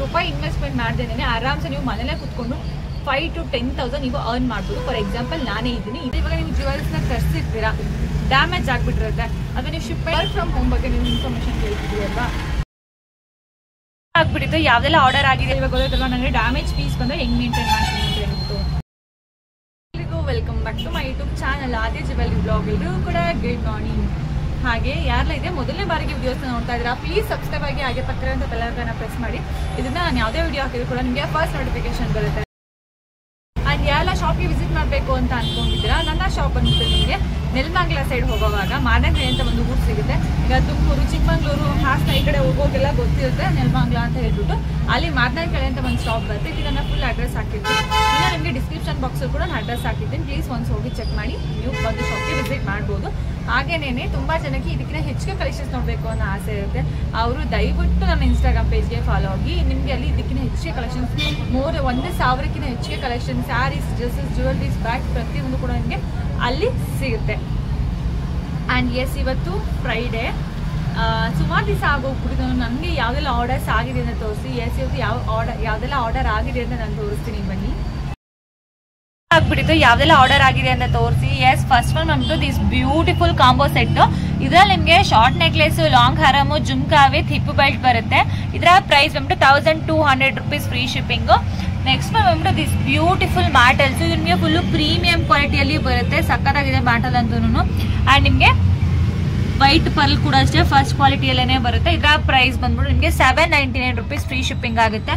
ರೂಪಾಯಿ ಇನ್ವೆಸ್ಟ್ಮೆಂಟ್ ಮಾಡ್ದೇನೆ ಆರಾಮ್ಸೆ ನೀವು ಮನೇಲೆ ಕುತ್ಕೊಂಡು 5 to 10,000 ನೀವು ಅರ್ನ್ ಮಾಡ್ಬೋದು. ಫಾರ್ ಎಕ್ಸಾಂಪಲ್ ನಾನೇ ಇದ್ದೀನಿ. ಇವಾಗ ನೀವು ಜ್ಯುವೆಲ್ಸ್ನ ತರಿಸಿರ್ತೀರಾ, ಡ್ಯಾಮೇಜ್ ಆಗ್ಬಿಟ್ಟಿರುತ್ತೆ, ಅಥವಾ ನೀವು ವರ್ಕ್ ಫ್ರಮ್ ಹೋಮ್ ಬಗ್ಗೆ ನೀವು ಇನ್ಫಾರ್ಮೇಶನ್ ಕೇಳ್ತಿದ್ದೀವಿ ಅಲ್ವಾ, ಆಗ್ಬಿಟ್ಟಿತ್ತು ಯಾವ್ದೆಲ್ಲ ಆರ್ಡರ್ ಆಗಿದೆ ಇವಾಗ ಗೊತ್ತಲ್ವಾ ನನಗೆ ಡ್ಯಾಮೇಜ್ ಪೀಸ್ ಬಂದರೆ ಹೆಂಗೆ ಮೇಂಟೈನ್ ಮಾಡ್ತೀನಿ ಅಂತ ಹೇಳ್ಬಿಟ್ಟು. ಎಲ್ರಿಗೂ welcome back to my YouTube channel Aadi jewellery blog. ಎಲ್ಲರೂ ಕೂಡ ಗುಡ್ ಮಾರ್ನಿಂಗ್. ಹಾಗೆ ಯಾರೆಲ್ಲ ಇದೆ ಮೊದಲನೇ ಬಾರಿಗೆ ವಿಡಿಯೋಸ್ನ ನೋಡ್ತಾ ಇದ್ದೀರಾ, ಪ್ಲೀಸ್ ಸಬ್ಸ್ಕ್ರೈಬ್ ಆಗಿ ಹಾಗೆ ಪಕ್ಕದ ಬೆಲ್ ಐಕಾನ್ನ ಪ್ರೆಸ್ ಮಾಡಿ. ಇದನ್ನ ನಾನು ಯಾವುದೇ ವಿಡಿಯೋ ಹಾಕಿದ್ರು ಕೂಡ ನಿಮಗೆ ಫಸ್ಟ್ ನೋಟಿಫಿಕೇಶನ್ ಬರುತ್ತೆ. ಆ್ಯಂಡ್ ಯಾರೆಲ್ಲ ಶಾಪ್ಗೆ ವಿಸಿಟ್ ಮಾಡಬೇಕು ಅಂತ ಅನ್ಕೊಂಡಿದ್ದೀರಾ, ನನ್ನ ಶಾಪ್ ಬಂದ್ಬಿಟ್ಟು ನಿಮಗೆ ನೆಲಮಂಗಲ ಸೈಡ್ ಹೋಗೋವಾಗ ಮಾದನಹಳ್ಳಿ ಅಂತ ಒಂದು ಊರು ಸಿಗುತ್ತೆ. ಈಗ ತುಮಕೂರು, ಚಿಕ್ಕಮಂಗ್ಳೂರು, ಹಾಸನ ಈ ಕಡೆ ಹೋಗೋಗೆಲ್ಲ ಗೊತ್ತಿರುತ್ತೆ ನೆಲಮಂಗಲ ಅಂತ ಹೇಳ್ಬಿಟ್ಟು. ಅಲ್ಲಿ ಮಾದನಹಳ್ಳಿ ಅಂತ ಒಂದು ಶಾಪ್ ಬರುತ್ತೆ. ಈಗ ನನ್ನ ಫುಲ್ ಅಡ್ರೆಸ್ ಹಾಕಿರ್ತೀನಿ, ಈಗ ನಿಮಗೆ ಡಿಸ್ಕ್ರಿಪ್ಷನ್ ಬಾಕ್ಸಲ್ಲಿ ಕೂಡ ನಾನು ಅಡ್ರೆಸ್ ಹಾಕಿರ್ತೀನಿ. ಪ್ಲೀಸ್ ಒಂದ್ಸ್ ಹೋಗಿ ಚೆಕ್ ಮಾಡಿ ನೀವು ಬಂದು ಶಾಪ್ಗೆ ವಿಸಿಟ್ ಮಾಡ್ಬೋದು. ಹಾಗೇನೇ ತುಂಬ ಜನಕ್ಕೆ ಇದಕ್ಕಿಂತ ಹೆಚ್ಚಿಗೆ ಕಲೆಕ್ಷನ್ಸ್ ನೋಡಬೇಕು ಅನ್ನೋ ಆಸೆ ಇರುತ್ತೆ. ಅವರು ದಯವಿಟ್ಟು ನನ್ನ ಇನ್ಸ್ಟಾಗ್ರಾಮ್ ಪೇಜ್ಗೆ ಫಾಲೋ ಆಗಿ. ನಿಮಗೆ ಅಲ್ಲಿ ಇದಕ್ಕಿಂತ ಹೆಚ್ಚಿಗೆ ಕಲೆಕ್ಷನ್ಸ್ 1,000ಕ್ಕಿಂತ ಹೆಚ್ಚಿಗೆ collection, sarees, dresses, jewelleries, bags ಪ್ರತಿಯೊಂದು ಕೂಡ ನಿಮಗೆ ಅಲ್ಲಿ ಸಿಗುತ್ತೆ. ಆ್ಯಂಡ್ ಎಸ್, ಇವತ್ತು ಫ್ರೈಡೇ, ಸುಮಾರು ದಿವಸ ಆಗೋಗ್ಬಿಟ್ಟಿದ್ದು. ನನಗೆ ಯಾವುದೆಲ್ಲ ಆರ್ಡರ್ಸ್ ಆಗಿದೆ ಅಂತ ತೋರಿಸಿ. ಎಸ್, ಇವತ್ತು ಯಾವುದೆಲ್ಲ ಆರ್ಡರ್ ಆಗಿದೆ ಅಂತ ನಾನು ತೋರಿಸ್ತೀನಿ ಬನ್ನಿ. ಆಗ್ಬಿಟ್ಟಿತ್ತು ಯಾವ್ದೆಲ್ಲ ಆರ್ಡರ್ ಆಗಿದೆ ಅಂತ ತೋರಿಸಿ. ಎಸ್, ಫಸ್ಟ್ ಒನ್ ಬಂದ್ಬಿಟ್ಟು ದಿಸ್ ಬ್ಯೂಟಿಫುಲ್ ಕಾಂಬೋ ಸೆಟ್. ಇದ್ರಲ್ಲಿ ನಿಮಗೆ ಶಾರ್ಟ್ ನೆಕ್ಲೆಸ್, ಲಾಂಗ್ ಹಾರಮು, ಜುಮ್ಕಾ ವಿತ್ ಹಿಪ್ ಬೆಲ್ಟ್ ಬರುತ್ತೆ. ಇದರ ಪ್ರೈಸ್ ಬಂದ್ಬಿಟ್ಟು 1,200 rupees ಫ್ರೀ ಶಿಪ್ಪಿಂಗು. ನೆಕ್ಸ್ಟ್ ಬಂದ್ಬಿಟ್ಟು ದಿಸ್ ಬ್ಯೂಟಿಫುಲ್ ಮ್ಯಾಟಲ್ಸ್. ಇದು ನಿಮಗೆ ಫುಲ್ಲು ಪ್ರೀಮಿಯಂ ಕ್ವಾಲಿಟಿಯಲ್ಲಿ ಬರುತ್ತೆ, ಸಕ್ಕತ್ತಾಗಿದೆ ಮ್ಯಾಟಲ್ ಅಂತೂ. ಆ್ಯಂಡ್ ನಿಮಗೆ ವೈಟ್ ಪರ್ಲ್ ಕೂಡ ಅಷ್ಟೇ ಫಸ್ಟ್ ಕ್ವಾಲಿಟಿಯಲ್ಲೇ ಬರುತ್ತೆ. ಇದರ ಪ್ರೈಸ್ ಬಂದ್ಬಿಟ್ಟು ನಿಮಗೆ 799 rupees ಫ್ರೀ ಶಿಪ್ಪಿಂಗ್ ಆಗುತ್ತೆ.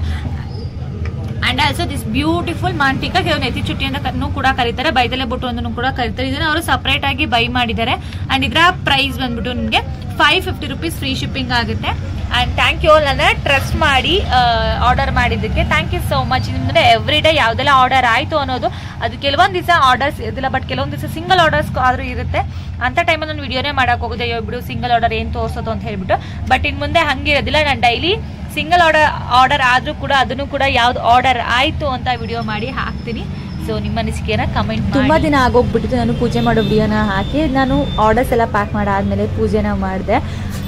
ಅಂಡ್ ಆಲ್ಸೋ ದಿಸ್ ಬ್ಯೂಟಿಫುಲ್ ಮಾಂಟಿಕಾ, ಕೆಲವು ನೆತಿ ಚುಟ್ಟಿ ಅಂತ ಕೂಡ ಕರೀತಾರೆ, ಬೈದಲೆ ಬೊಟ್ಟು ಅಂತ ಕೂಡ ಕರೀತಾರೆ. ಇದನ್ನ ಅವರು ಸಪರೇಟ್ ಆಗಿ ಬೈ ಮಾಡಿದ್ದಾರೆ. ಅಂಡ್ ಇದರ ಪ್ರೈಸ್ ಬಂದ್ಬಿಟ್ಟು ನಿಮಗೆ 550 rupees ಫ್ರೀ ಶಿಪ್ಪಿಂಗ್ ಆಗುತ್ತೆ. ಆ್ಯಂಡ್ ಥ್ಯಾಂಕ್ ಯು ನನ್ನ ಟ್ರಸ್ಟ್ ಮಾಡಿ ಆರ್ಡರ್ ಮಾಡಿದ್ದಕ್ಕೆ ಥ್ಯಾಂಕ್ ಯು ಸೋ ಮಚ್. ನಿಮ್ಮಂದರೆ ಎವ್ರಿ ಡೇ ಯಾವುದೆಲ್ಲ ಆರ್ಡರ್ ಆಯಿತು ಅನ್ನೋದು, ಅದು ಕೆಲವೊಂದು ದಿವಸ ಆರ್ಡರ್ಸ್ ಇರೋದಿಲ್ಲ, ಬಟ್ ಕೆಲವೊಂದು ದಿವಸ ಸಿಂಗಲ್ ಆರ್ಡರ್ಸ್ ಆದರೂ ಇರುತ್ತೆ. ಅಂಥ ಟೈಮಲ್ಲಿ ನಾನು ವಿಡಿಯೋನೇ ಮಾಡೋಕೆ ಹೋಗುತ್ತೆ, ಬಿಡು ಸಿಂಗಲ್ ಆರ್ಡರ್ ಏನು ತೋರಿಸೋದು ಅಂತ ಹೇಳ್ಬಿಟ್ಟು. ಬಟ್ ಇನ್ನು ಮುಂದೆ ಹಂಗೆ ಇರೋದಿಲ್ಲ, ನಾನು ಡೈಲಿ ಸಿಂಗಲ್ ಆರ್ಡರ್ ಆದರೂ ಕೂಡ ಅದನ್ನು ಕೂಡ ಯಾವ್ದು ಆರ್ಡರ್ ಆಯಿತು ಅಂತ ವಿಡಿಯೋ ಮಾಡಿ ಹಾಕ್ತೀನಿ. ಸೊ ನಿಮ್ಮ ಅನಿಸಿಕೆನ ಕಮೆಂಟ್. ತುಂಬ ದಿನ ಆಗೋಗ್ಬಿಟ್ಟಿತ್ತು ನಾನು ಪೂಜೆ ಮಾಡೋ ವಿಡಿಯೋನ ಹಾಕಿ. ನಾನು ಆರ್ಡರ್ಸ್ ಎಲ್ಲ ಪ್ಯಾಕ್ ಮಾಡಾದ್ಮೇಲೆ ಪೂಜೆನ ಮಾಡಿದೆ.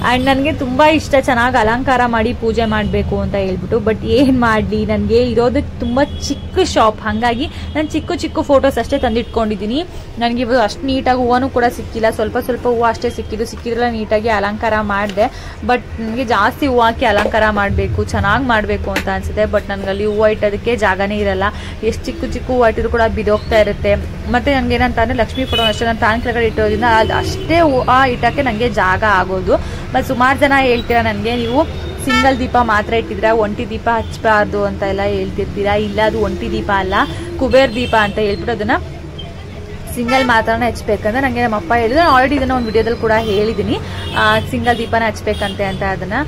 ಆ್ಯಂಡ್ ನನಗೆ ತುಂಬ ಇಷ್ಟ ಚೆನ್ನಾಗಿ ಅಲಂಕಾರ ಮಾಡಿ ಪೂಜೆ ಮಾಡಬೇಕು ಅಂತ ಹೇಳ್ಬಿಟ್ಟು. ಬಟ್ ಏನು ಮಾಡಲಿ, ನನಗೆ ಇರೋದು ತುಂಬ ಚಿಕ್ಕ ಶಾಪ್, ಹಾಗಾಗಿ ನಾನು ಚಿಕ್ಕ ಫೋಟೋಸ್ ಅಷ್ಟೇ ತಂದಿಟ್ಕೊಂಡಿದ್ದೀನಿ. ನನಗೆ ಇವಾಗ ಅಷ್ಟು ನೀಟಾಗಿ ಹೂವನೂ ಕೂಡ ಸಿಕ್ಕಿಲ್ಲ, ಸ್ವಲ್ಪ ಹೂವು ಅಷ್ಟೇ ಸಿಕ್ಕಿದ್ರೆಲ್ಲ ನೀಟಾಗಿ ಅಲಂಕಾರ ಮಾಡಿದೆ. ಬಟ್ ನನಗೆ ಜಾಸ್ತಿ ಹೂವು ಹಾಕಿ ಅಲಂಕಾರ ಮಾಡಬೇಕು, ಚೆನ್ನಾಗಿ ಮಾಡಬೇಕು ಅಂತ ಅನಿಸುತ್ತೆ. ಬಟ್ ನನಗಲ್ಲಿ ಹೂವು ಇಟ್ಟೋದಕ್ಕೆ ಜಾಗನೇ ಇರಲ್ಲ. ಎಷ್ಟು ಚಿಕ್ಕ ಹೂವು ಇಟ್ಟಿದ್ರು ಕೂಡ ಬಿದೋಗ್ತಾ ಇರುತ್ತೆ. ಮತ್ತು ನನಗೆ ಏನಂತ ಅಂದರೆ ಲಕ್ಷ್ಮೀ ಫೋಟೋ ಅಷ್ಟೇ ನಾನು ಫ್ಯಾನ್ ಕೆಳಗಡೆ ಇಟ್ಟೋದ್ರಿಂದ ಅದು ಅಷ್ಟೇ ಹೂವು ಇಟ್ಟೋಕ್ಕೆ ನನಗೆ ಜಾಗ ಆಗೋದು. ಮತ್ತು ಸುಮಾರು ಜನ ಹೇಳ್ತೀರಾ ನನಗೆ, ನೀವು ಸಿಂಗಲ್ ದೀಪ ಮಾತ್ರ ಇಟ್ಟಿದ್ದೀರಾ, ಒಂಟಿ ದೀಪ ಹಚ್ಚಬಾರ್ದು ಅಂತ ಎಲ್ಲ ಹೇಳ್ತಿರ್ತೀರಾ. ಇಲ್ಲ, ಅದು ಒಂಟಿ ದೀಪ ಅಲ್ಲ, ಕುಬೇರ್ ದೀಪ ಅಂತ ಹೇಳ್ಬಿಟ್ಟು ಅದನ್ನು ಸಿಂಗಲ್ ಮಾತ್ರನೇ ಹಚ್ಬೇಕಂದ್ರೆ ನನಗೆ ನಮ್ಮಪ್ಪ ಹೇಳಿದ್ರು. ನಾನು ಆಲ್ರೆಡಿ ಇದನ್ನು ಒಂದು ವಿಡಿಯೋದಲ್ಲಿ ಕೂಡ ಹೇಳಿದ್ದೀನಿ, ಸಿಂಗಲ್ ದೀಪನ ಹಚ್ಬೇಕಂತೆ ಅಂತ. ಅದನ್ನು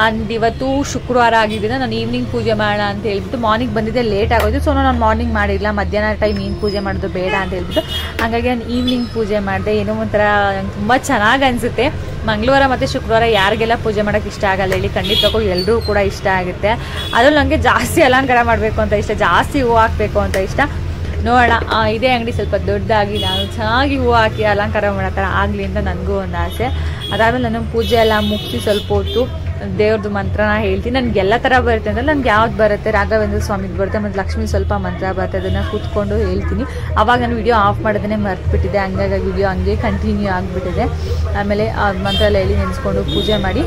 ಅಂಡ್ ಇವತ್ತು ಶುಕ್ರವಾರ ಆಗಿದ್ದರಿಂದ ನಾನು ಈವ್ನಿಂಗ್ ಪೂಜೆ ಮಾಡೋಣ ಅಂತ ಹೇಳ್ಬಿಟ್ಟು ಮಾರ್ನಿಂಗ್ ಬಂದಿದ್ದೆ ಲೇಟ್ ಆಗೋದು. ಸೊ ನಾನು ಮಾರ್ನಿಂಗ್ ಮಾಡಿಲ್ಲ, ಮಧ್ಯಾಹ್ನ ಟೈಮ್ ಏನು ಪೂಜೆ ಮಾಡೋದು ಬೇಡ ಅಂತ ಹೇಳ್ಬಿಟ್ಟು ಹಾಗಾಗಿ ನಾನು ಈವ್ನಿಂಗ್ ಪೂಜೆ ಮಾಡಿದೆ. ಏನೋ ಒಂಥರ ನಂಗೆ ತುಂಬ ಚೆನ್ನಾಗಿ ಅನಿಸುತ್ತೆ. ಮಂಗಳವಾರ ಮತ್ತು ಶುಕ್ರವಾರ ಯಾರಿಗೆಲ್ಲ ಪೂಜೆ ಮಾಡೋಕ್ಕೆ ಇಷ್ಟ ಆಗಲ್ಲ ಹೇಳಿ, ಖಂಡಿತಕ್ಕೂ ಎಲ್ಲರೂ ಕೂಡ ಇಷ್ಟ ಆಗುತ್ತೆ. ಅದರಲ್ಲಿ ನನಗೆ ಜಾಸ್ತಿ ಅಲಂಕಾರ ಮಾಡಬೇಕು ಅಂತ ಇಷ್ಟ, ಜಾಸ್ತಿ ಹೂವು ಹಾಕಬೇಕು ಅಂತ ಇಷ್ಟ. ನೋಡೋಣ, ಇದೇ ಅಂಗಡಿ ಸ್ವಲ್ಪ ದೊಡ್ಡದಾಗಿ ನಾನು ಚೆನ್ನಾಗಿ ಹೂವು ಹಾಕಿ ಅಲಂಕಾರ ಮಾಡೋ ಥರ ಆಗಲಿ ಅಂತ ನನಗೂ ಒಂದು ಆಸೆ. ಅದಾದಮೇಲೆ ನಾನು ಪೂಜೆ ಎಲ್ಲ ಮುಗಿಸಿ ಸ್ವಲ್ಪ ಹೊತ್ತು ದೇವ್ರದ್ದು ಮಂತ್ರನ ಹೇಳ್ತೀನಿ. ನನಗೆ ಎಲ್ಲ ಥರ ಬರುತ್ತೆ ಅಂದರೆ ನನಗೆ ಯಾವ್ದು ಬರುತ್ತೆ, ರಾಘವೇಂದ್ರ ಸ್ವಾಮಿದು ಬರುತ್ತೆ, ಮತ್ತು ಲಕ್ಷ್ಮೀ ಸ್ವಲ್ಪ ಮಂತ್ರ ಬರುತ್ತೆ, ಅದನ್ನು ಕೂತ್ಕೊಂಡು ಹೇಳ್ತೀನಿ. ಆವಾಗ ನಾನು ವಿಡಿಯೋ ಆಫ್ ಮಾಡೋದನ್ನೇ ಮರ್ತ್ಬಿಟ್ಟಿದ್ದೆ, ಹಂಗಾಗಿ ವಿಡಿಯೋ ಹಂಗೆ ಕಂಟಿನ್ಯೂ ಆಗಿಬಿಟ್ಟಿದೆ. ಆಮೇಲೆ ಮಂತ್ರ ಎಲ್ಲ ಹೇಳಿ ನೆನೆಸ್ಕೊಂಡು ಪೂಜೆ ಮಾಡಿ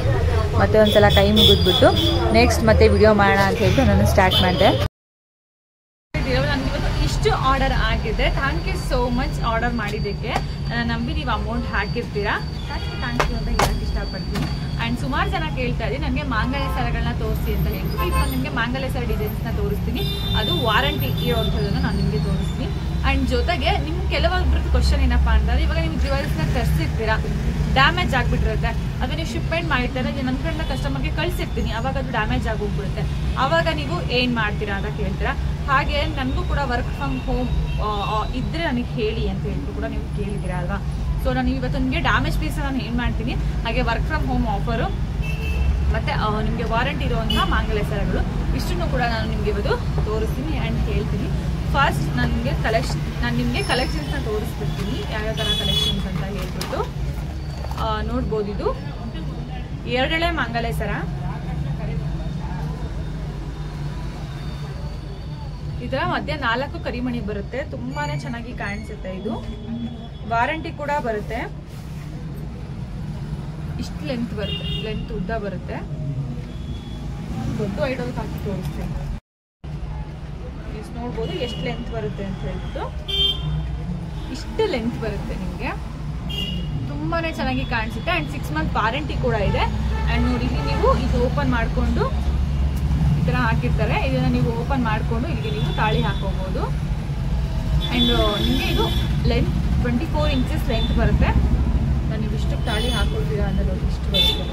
ಮತ್ತೆ ಒಂದು ಸಲ ಕೈ ಮುಗಿದ್ಬಿಟ್ಟು ನೆಕ್ಸ್ಟ್ ಮತ್ತೆ ವಿಡಿಯೋ ಮಾಡೋಣ ಅಂತ ಹೇಳ್ಬಿಟ್ಟು ನಾನು ಸ್ಟಾರ್ಟ್ ಮಾಡಿದೆ. ಇಷ್ಟು ಆರ್ಡರ್ ಆಗಿದೆ. Thank you so much order ಮಾಡಿದ್ದಕ್ಕೆ. ನಂಬಿ ನೀವು ಅಮೌಂಟ್ ಹಾಕಿರ್ತೀರಾ, ಥ್ಯಾಂಕ್ ಯು ಅಂತ ಹೇಳಕ್ಕೆ ಇಷ್ಟಪಡ್ತೀನಿ. ಆ್ಯಂಡ್ ಸುಮಾರು ಜನ ಕೇಳ್ತಾ ಇದ್ದೀನಿ ನನಗೆ ಮಾಂಗಲ್ಯ ಸರಗಳನ್ನ ತೋರಿಸಿ ಅಂತ ಹೇಳ್ಬಿಟ್ಟು. ಈಗ ನಾನು ನಿಮಗೆ ಮಾಂಗಲ್ಯ ಸರ ಡಿಸೈನ್ಸ್ನ ತೋರಿಸ್ತೀನಿ, ಅದು ವಾರಂಟಿ ಇರೋವಂಥದ್ದನ್ನು ನಾನು ನಿಮಗೆ ತೋರಿಸ್ತೀನಿ. ಆ್ಯಂಡ್ ಜೊತೆಗೆ ನಿಮ್ಗೆ ಕೆಲವೊಬ್ರದ್ದು ಕ್ವಶನ್ ಏನಪ್ಪ ಅಂತಂದರೆ, ಇವಾಗ ನೀವು ಜ್ಯುವೆಲ್ಸ್ನ ತರಿಸಿರ್ತೀರಾ, ಡ್ಯಾಮೇಜ್ ಆಗಿಬಿಟ್ಟಿರುತ್ತೆ, ಅದು ನೀವು ಶಿಪ್ಮೆಂಟ್ ಮಾಡಿರ್ತಾರೆ, ನನ್ನ ಕಡೆಯಿಂದ ಕಸ್ಟಮರ್ಗೆ ಕಳಿಸಿರ್ತೀನಿ, ಅವಾಗ ಅದು ಡ್ಯಾಮೇಜ್ ಆಗೋಗ್ಬಿಡುತ್ತೆ. ಆವಾಗ ನೀವು ಏನು ಮಾಡ್ತೀರಾ ಅಂತ ಕೇಳ್ತೀರಾ. ಹಾಗೆ ನನಗೂ ಕೂಡ ವರ್ಕ್ ಫ್ರಮ್ ಹೋಮ್ ಇದ್ದರೆ ನನಗೆ ಹೇಳಿ ಅಂತ ಹೇಳ್ಬಿಟ್ಟು ಕೂಡ ನೀವು ಕೇಳಿದ್ದೀರಾ ಅಲ್ವಾ. ಸೊ ನಾನು ಇವತ್ತು ನಿಮಗೆ ಡ್ಯಾಮೇಜ್ ಪೀಸ್ ನಾನು ಏನು ಮಾಡ್ತೀನಿ, ಹಾಗೆ ವರ್ಕ್ ಫ್ರಮ್ ಹೋಮ್ ಆಫರು ಮತ್ತು ನಿಮಗೆ ವಾರಂಟಿ ಇರುವಂಥ ಮಾಂಗಲ್ಯ ಸರಗಳು ಇಷ್ಟನ್ನು ಕೂಡ ನಾನು ನಿಮಗೆ ಇವತ್ತು ತೋರಿಸ್ತೀನಿ ಆ್ಯಂಡ್ ಹೇಳ್ತೀನಿ. ಫಸ್ಟ್ ನಾನು ನಿಮಗೆ ಕಲೆಕ್ಷನ್ಸ್ನ ತೋರಿಸ್ಬಿಡ್ತೀನಿ, ಯಾವ್ಯಾವ ಥರ ಕಲೆಕ್ಷನ್ಸ್ ಅಂತ ಹೇಳ್ಬಿಟ್ಟು. ನೋಡ್ಬೋದು, ಇದು 2 ಎಳೆ ಮಾಂಗಲ್ಯ ಸರ, ಇದರ ಮಧ್ಯೆ 4 ಕರಿಮಣಿ ಬರುತ್ತೆ, ತುಂಬಾನೇ ಚೆನ್ನಾಗಿ ಕಾಣಿಸುತ್ತೆ. ಇದು ವಾರಂಟಿ ಕೂಡ ಬರುತ್ತೆ. ಇಷ್ಟು ಲೆಂತ್ ಬರುತ್ತೆ, ಲೆಂತ್ ಉದ್ದ ಬರುತ್ತೆ. ದೊಡ್ಡ ಐಡಲ್ ಹಾಕಿ ತೋರಿಸ್ತೀನಿ, ನೋಡ್ಬೋದು ಎಷ್ಟು ಲೆಂತ್ ಬರುತ್ತೆ ಅಂತ ಹೇಳ್ಬಿಟ್ಟು. ಇಷ್ಟು ಲೆಂತ್ ಬರುತ್ತೆ ನಿಮಗೆ, ತುಂಬಾನೇ ಚೆನ್ನಾಗಿ ಕಾಣಿಸುತ್ತೆ. ಅಂಡ್ 6 ಮಂತ್ ವಾರಂಟಿ ಕೂಡ ಇದೆ. ಅಂಡ್ ನೋಡಿ ನೀವು ಇದು ಓಪನ್ ಮಾಡಿಕೊಂಡು ಈ ತರ ಹಾಕಿರ್ತಾರೆ, ಇದನ್ನ ನೀವು ಓಪನ್ ಮಾಡಿಕೊಂಡು ಇಲ್ಲಿಗೆ ನೀವು ತಾಳಿ ಹಾಕೋಬಹುದು. ಅಂಡ್ ನಿಮಗೆ ಇದು ಲೆಂತ್ 24 ಇಂಚಸ್ ಲೆಂತ್ ಬರುತ್ತೆ. ನಾನು ನೀವು ಇಷ್ಟು ತಾಳಿ ಹಾಕೊಳ್ತೀರಾ ಅನ್ನೋದು ಇಷ್ಟು ಬರುತ್ತೆ,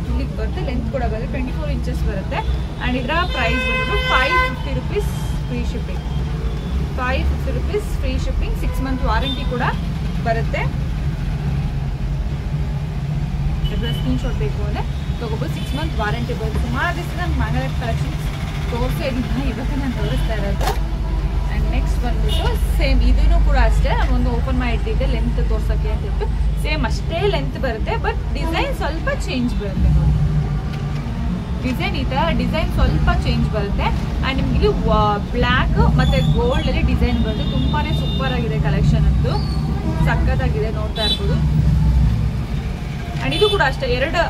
ಇಲ್ಲಿಗೆ ಬರುತ್ತೆ. ಲೆಂತ್ ಕೂಡ ಬರುತ್ತೆ, 24 ಇಂಚಸ್ ಬರುತ್ತೆ. ಅಂಡ್ ಇದರ ಪ್ರೈಸ್ ಬಂದು 550 rupees free shipping. 550 rupees free shipping. 6 month warranty ಕೂಡ ಬರುತ್ತೆ. ಸ್ಕ್ರೀನ್ ಶಾಟ್ ಬೇಕು ಅಂದರೆ ತಗೋಬೋದು. 6 ಮಂತ್ ವಾರಂಟಿ ಬರುತ್ತೆ. ಸುಮಾರು ದಿವಸ ನಾನು ಮಂಗಳೂರು ಕಲೆಕ್ಷನ್ಸ್ ತೋರಿಸ್ತಾ ಇದ್ದೀನಿ, ಇವಾಗ ನಾನು ತೋರಿಸ್ತಾ ಇರೋದು. ಆ್ಯಂಡ್ ನೆಕ್ಸ್ಟ್ ಬಂದ್ಬಿಟ್ಟು ಸೇಮ್ ಇದೂ ಕೂಡ ಅಷ್ಟೇ, ಒಂದು ಓಪನ್ ಮಾಡಿ ಇಟ್ಟಿದ್ದೆ ಲೆಂತ್ ತೋರ್ಸೋಕ್ಕೆ ಅಂತ ಹೇಳ್ಬಿಟ್ಟು. ಸೇಮ್ ಅಷ್ಟೇ ಲೆಂತ್ ಬರುತ್ತೆ, ಬಟ್ ಡಿಸೈನ್ ಸ್ವಲ್ಪ ಚೇಂಜ್ ಬರುತ್ತೆ ನೋಡಿ. ಡಿಸೈನ್ ಈ ಥರ ಡಿಸೈನ್ ಸ್ವಲ್ಪ ಚೇಂಜ್ ಬರುತ್ತೆ. ಆ್ಯಂಡ್ ನಿಮ್ಗೆ ಇಲ್ಲಿ ಬ್ಲ್ಯಾಕ್ ಮತ್ತು ಗೋಲ್ಡಲ್ಲಿ ಡಿಸೈನ್ ಬರುತ್ತೆ. ತುಂಬಾ ಸೂಪರ್ ಆಗಿದೆ ಕಲೆಕ್ಷನ್ ಅಂತೂ, ಸಖತ್ತಾಗಿದೆ, ನೋಡ್ತಾ ಇರ್ಬೋದು. ಆ್ಯಂಡ್ ಇದು ಕೂಡ ಅಷ್ಟೇ, ಎರಡು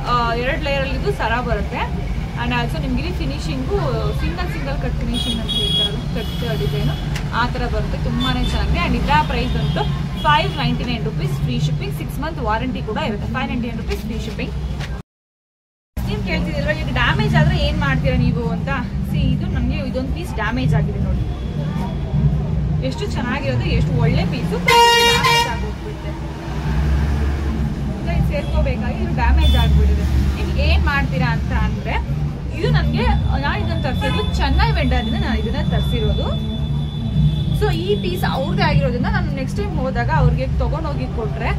ಲೇಯರಲ್ಲಿ ಇದು ಸರ ಬರುತ್ತೆ. ಆ್ಯಂಡ್ ಆಲ್ಸೋ ನಿಮ್ಗೆ ಇಲ್ಲಿ ಫಿನಿಶಿಂಗು ಸಿಂಗಲ್ ಕಟ್ ಫಿನಿಶಿಂಗ್ ಅಂತ ಹೇಳ್ತಾರೆ, ಕಟ್ ಡಿಸೈನು ಆ ಥರ ಬರುತ್ತೆ. ತುಂಬಾ ಚೆನ್ನಾಗಿದೆ. ಆ್ಯಂಡ್ ಇದರ ಪ್ರೈಸ್ ಬಂತು 599 rupees free shipping. 6 month warranty ಕೂಡ ಇರುತ್ತೆ. 599 ರೂಪೀಸ್ ಫ್ರೀ ಶಿಪ್ಪಿಂಗ್. ನೀವು ಕೇಳ್ತಿದ್ದೀಲ್ವ ಈಗ ಡ್ಯಾಮೇಜ್ ಆದರೆ ಏನು ಮಾಡ್ತೀರಾ ನೀವು ಅಂತ. ಇದು ನನಗೆ ಇದೊಂದು ಪೀಸ್ ಡ್ಯಾಮೇಜ್ ಆಗಿದೆ ನೋಡಿ, ಎಷ್ಟು ಚೆನ್ನಾಗಿರೋದು, ಎಷ್ಟು ಒಳ್ಳೆ ಪೀಸು ಡ್ಯಾಮೇಜ್ ಆಗೋಗ್ಬಿಡುತ್ತೆ. ಸೇರ್ಕೋಬೇಕಾಗಿ ಇದು ಡ್ಯಾಮೇಜ್ ಆಗಿಬಿಟ್ಟಿದೆ. ನೀವು ಏನು ಮಾಡ್ತೀರಾ ಅಂತ ಅಂದರೆ, ಇದು ನನಗೆ ನಾನು ಇದನ್ನು ತರಿಸಿರೋದು ಚೆನ್ನೈ ವೆಂಡರ್ನಿಂದ ನಾನು ಇದನ್ನ ತರಿಸಿರೋದು. ಸೊ ಈ ಪೀಸ್ ಅವ್ರದ್ದೇ ಆಗಿರೋದ್ರಿಂದ ನಾನು ನೆಕ್ಸ್ಟ್ ಟೈಮ್ ಹೋದಾಗ ಅವ್ರಿಗೆ ತೊಗೊಂಡೋಗಿ ಕೊಟ್ಟರೆ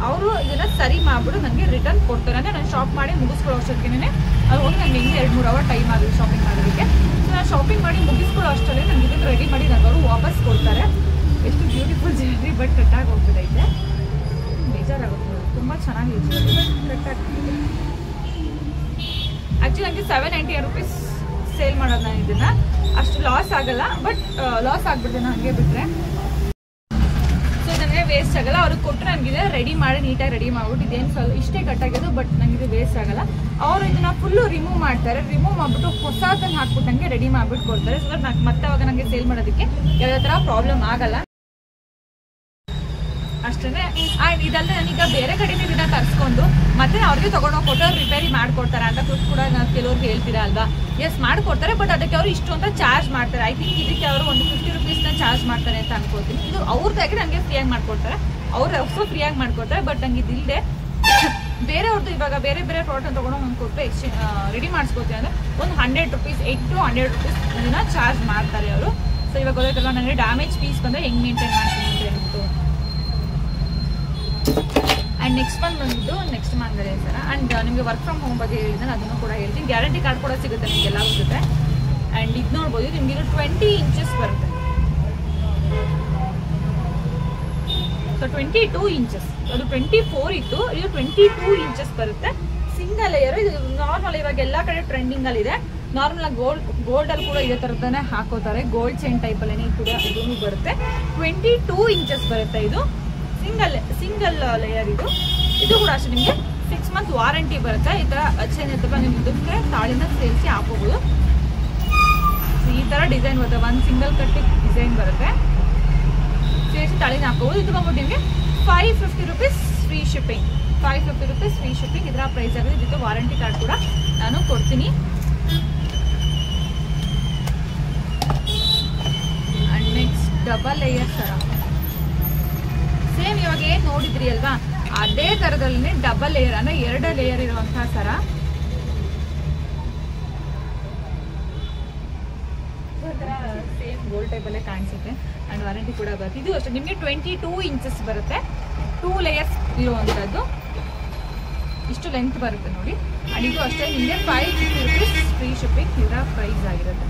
ಅವರು ಇದನ್ನ ಸರಿ ಮಾಡಿಬಿಟ್ಟು ನನಗೆ ರಿಟರ್ನ್ ಕೊಡ್ತಾರೆ. ಅಂದರೆ ನಾನು ಶಾಪ್ ಮಾಡಿ ಮುಗಿಸ್ಕೊಳ್ಳೋ ಅಷ್ಟೊತ್ತಿಗೆ ಅದು ಹೋಗಿ ನನಗೆ ಹಿಂಗೆ 2-3 ಅವರ್ ಟೈಮ್ ಆಗಿದೆ ಶಾಪಿಂಗ್ ಮಾಡೋದಕ್ಕೆ. ಸೊ ನಾನು ಶಾಪಿಂಗ್ ಮಾಡಿ ಮುಗಿಸ್ಕೊಳ್ಳೋ ಅಷ್ಟರಲ್ಲಿ ನನಗೆ ಇದನ್ನು ರೆಡಿ ಮಾಡಿ ನನಗೆ ಅವರು ವಾಪಸ್ ಕೊಡ್ತಾರೆ. ಎಷ್ಟು ಬ್ಯೂಟಿಫುಲ್ ಜ್ಯುವೆಲ್ರಿ, ಬಟ್ ಕಟ್ಟಾಗಿ ಹೋಗ್ಬಿಟ್ಟೈತೆ, ಬೇಜಾರಾಗುತ್ತೆ. ತುಂಬ ಚೆನ್ನಾಗಿದೆ, ಕಟ್ಟಾಗ್ತಿದೆ. ಆ್ಯಕ್ಚುಲಿ ನನಗೆ 799 ರೂಪೀಸ್ ಸೇಲ್ ಮಾಡೋದು ನಾನು ಇದನ್ನು. ಅಷ್ಟು ಲಾಸ್ ಆಗಲ್ಲ, ಬಟ್ ಲಾಸ್ ಆಗಿಬಿಡ್ತೇನೆ ನನಗೆ ಬಿಟ್ಟರೆ. ಸೊ ನನಗೆ ವೇಸ್ಟ್ ಆಗಲ್ಲ. ಅವ್ರಿಗೆ ಕೊಟ್ಟರೆ ನನಗಿದೆ ರೆಡಿ ಮಾಡಿ ನೀಟಾಗಿ ರೆಡಿ ಮಾಡ್ಬಿಟ್ಟು ಇದೇನು ಸ್ವಲ್ಪ ಇಷ್ಟೇ ಕಟ್ಟಾಗಿದ್ದು, ಬಟ್ ನನಗೆ ವೇಸ್ಟ್ ಆಗಲ್ಲ. ಅವರು ಇದನ್ನ ಫುಲ್ಲು ರಿಮೂವ್ ಮಾಡ್ತಾರೆ. ರಿಮೂವ್ ಮಾಡಿಬಿಟ್ಟು ಹೊಸದನ್ನು ಹಾಕ್ಬಿಟ್ಟು ನನಗೆ ರೆಡಿ ಮಾಡಿಬಿಟ್ಟು ಕೊಡ್ತಾರೆ. ಸೊ ನಾನು ಮತ್ತೆ ಅವಾಗ ನನಗೆ ಸೇಲ್ ಮಾಡೋದಕ್ಕೆ ಯಾವುದೇ ಥರ ಪ್ರಾಬ್ಲಮ್ ಆಗಲ್ಲ ಅಷ್ಟೇ. ಆ್ಯಂಡ್ ಇದಲ್ಲದೆ ನಾನೀಗ ಬೇರೆ ಕಡೆಯಿಂದ ಇದನ್ನ ತರಿಸ್ಕೊಂಡು ಮತ್ತೆ ಅವ್ರಿಗೆ ತೊಗೊಂಡೋಗಿ ಕೊಟ್ಟು ರಿಪೇರಿ ಮಾಡಿಕೊಡ್ತಾರೆ ಅಂತ ಕೂಡ ನಾವು ಕೆಲವ್ರಿಗೆ ಹೇಳ್ತೀರಾ ಅಲ್ವಾ. ಎಸ್ ಮಾಡಿಕೊಡ್ತಾರೆ, ಬಟ್ ಅದಕ್ಕೆ ಅವರು ಇಷ್ಟು ಅಂತ ಚಾರ್ಜ್ ಮಾಡ್ತಾರೆ. ಐ ಥಿಂಕ್ ಇದಕ್ಕೆ ಅವರು ಒಂದು 50 ರೂಪೀಸ್ನ ಚಾರ್ಜ್ ಮಾಡ್ತಾರೆ ಅಂತ ಅನ್ಕೋತೀನಿ. ಇದು ಅವ್ರದ್ದಾಗಿ ನನಗೆ ಫ್ರೀಯಾಗಿ ಮಾಡಿಕೊಡ್ತಾರೆ, ಅವ್ರು ಅಷ್ಟು ಫ್ರೀಯಾಗಿ ಮಾಡಿಕೊಡ್ತಾರೆ. ಬಟ್ ನಂಗೆ ಇದಿಲ್ಲದೆ ಬೇರೆಯವ್ರದ್ದು ಇವಾಗ ಬೇರೆ ಪ್ರಾಡಕ್ಟ್ ತೊಗೊಂಡು ನಂಗೆ ಕೊಟ್ಟು ಎಕ್ಸ್ಚೇಂಜ್ ರೆಡಿ ಮಾಡಿಸ್ಕೋತೀವಿ ಅಂದರೆ ಒಂದು 100 ರೂಪೀಸ್ 8 to 100 ರೂಪೀಸ್ ಇದನ್ನ ಚಾರ್ಜ್ ಮಾಡ್ತಾರೆ ಅವರು. ಸೊ ಇವಾಗ ಗೊತ್ತಾಯ್ತಲ್ಲ ನನಗೆ ಡ್ಯಾಮೇಜ್ ಪೀಸ್ ಬಂದರೆ ಹೆಂಗೆ ಮೇಂಟೈನ್ ಮಾಡ್ತೀನಿ ಅಂತ ಹೇಳ್ಬಿಟ್ಟು. ಆ್ಯಂಡ್ ನೆಕ್ಸ್ಟ್ ಬಂದ್ಬಿಟ್ಟು ನೆಕ್ಸ್ಟ್ ಮಂಗಳೆ ಸರ. ಆ್ಯಂಡ್ ನಿಮಗೆ ವರ್ಕ್ ಫ್ರಮ್ ಹೋಮ್ ಬಗ್ಗೆ ಹೇಳಿದ್ರೆ ಅದನ್ನು ಕೂಡ ಹೇಳ್ತೀನಿ. ಗ್ಯಾರಂಟಿ ಕಾರ್ಡ್ ಕೂಡ ಸಿಗುತ್ತೆ ನಿಮಗೆಲ್ಲ ಸಿಗುತ್ತೆ. ಆ್ಯಂಡ್ ಇದು ನೋಡ್ಬೋದು, ನಿಮಗೆ ಇದು 20 ಇಂಚಸ್ ಬರುತ್ತೆ. ಸೊ 22 ಇಂಚಸ್, ಅದು 24 ಇತ್ತು, ಇದು 22 ಇಂಚಸ್ ಬರುತ್ತೆ. Single layer. ಇದು ನಾರ್ಮಲ್ ಇವಾಗ ಎಲ್ಲ ಕಡೆ ಟ್ರೆಂಡಿಂಗಲ್ಲಿ ಇದೆ. ನಾರ್ಮಲ್ ಆಗಿ ಗೋಲ್ಡಲ್ಲಿ ಕೂಡ ಇದೇ ಥರದನ್ನೇ ಹಾಕೋತಾರೆ, ಗೋಲ್ಡ್ ಚೈನ್ ಟೈಪಲ್ಲೇ ಕೂಡ ಇದೂ ಬರುತ್ತೆ. 22 ಇಂಚಸ್ ಬರುತ್ತೆ. ಇದು ಸಿಂಗಲ್ ಲೇಯರ್. ಇದು ಕೂಡ ಅಷ್ಟೇ ನಿಮಗೆ 6 ಮಂತ್ ವಾರಂಟಿ ಬರುತ್ತೆ. ಈ ಥರ ಚೈನ್ ಅಥವಾ ನಿಮ್ಗೆ ಇದಕ್ಕೆ ತಾಳಿನ ಸೇರಿಸಿ ಹಾಕೋಬೋದು. ಈ ಥರ ಡಿಸೈನ್ ಬರುತ್ತೆ, ಒಂದು ಸಿಂಗಲ್ ಕಟ್ಟಿಗೆ ಡಿಸೈನ್ ಬರುತ್ತೆ, ಸೇರಿಸಿ ತಾಳಿನ ಹಾಕೋಬೋದು. ಇದು ಬಂದ್ಬಿಟ್ಟು ನಿಮಗೆ 550 rupees free shipping. 550 rupees free shipping ಇದರ ಪ್ರೈಸ್ ಆಗಿದೆ. ಇದಕ್ಕೆ ವಾರಂಟಿ ಕಾರ್ಡ್ ಕೂಡ ನಾನು ಕೊಡ್ತೀನಿ. And next double layer sir. Same ಇವಾಗ ಏನು ನೋಡಿದ್ರಿ ಅಲ್ವಾ, ಅದೇ ಥರದಲ್ಲಿ ಡಬಲ್ ಲೇಯರ್ ಅಂದರೆ 2 ಲೇಯರ್ ಇರುವಂತಹ ಸರ. ಸೇಮ್ ಗೋಲ್ಡ್ ಟೈಪಲ್ಲೇ ಕಾಣಿಸುತ್ತೆ. ಆ್ಯಂಡ್ ವಾರಂಟಿ ಕೂಡ ಬರುತ್ತೆ. ಇದು ಅಷ್ಟೇ ನಿಮಗೆ 22 ಇಂಚಸ್ ಬರುತ್ತೆ. 2 ಲೇಯರ್ಸ್ ಇರುವಂಥದ್ದು. ಇಷ್ಟು ಲೆಂತ್ ಬರುತ್ತೆ ನೋಡಿ. ಆ್ಯಂಡ್ ಇದು ಅಷ್ಟೇ ನಿಮಗೆ 550 ರೂಪೀಸ್ ಫ್ರೀ ಶಿಪ್ಪಿಂಗ್ ಇದರ ಪ್ರೈಸ್ ಆಗಿರುತ್ತೆ.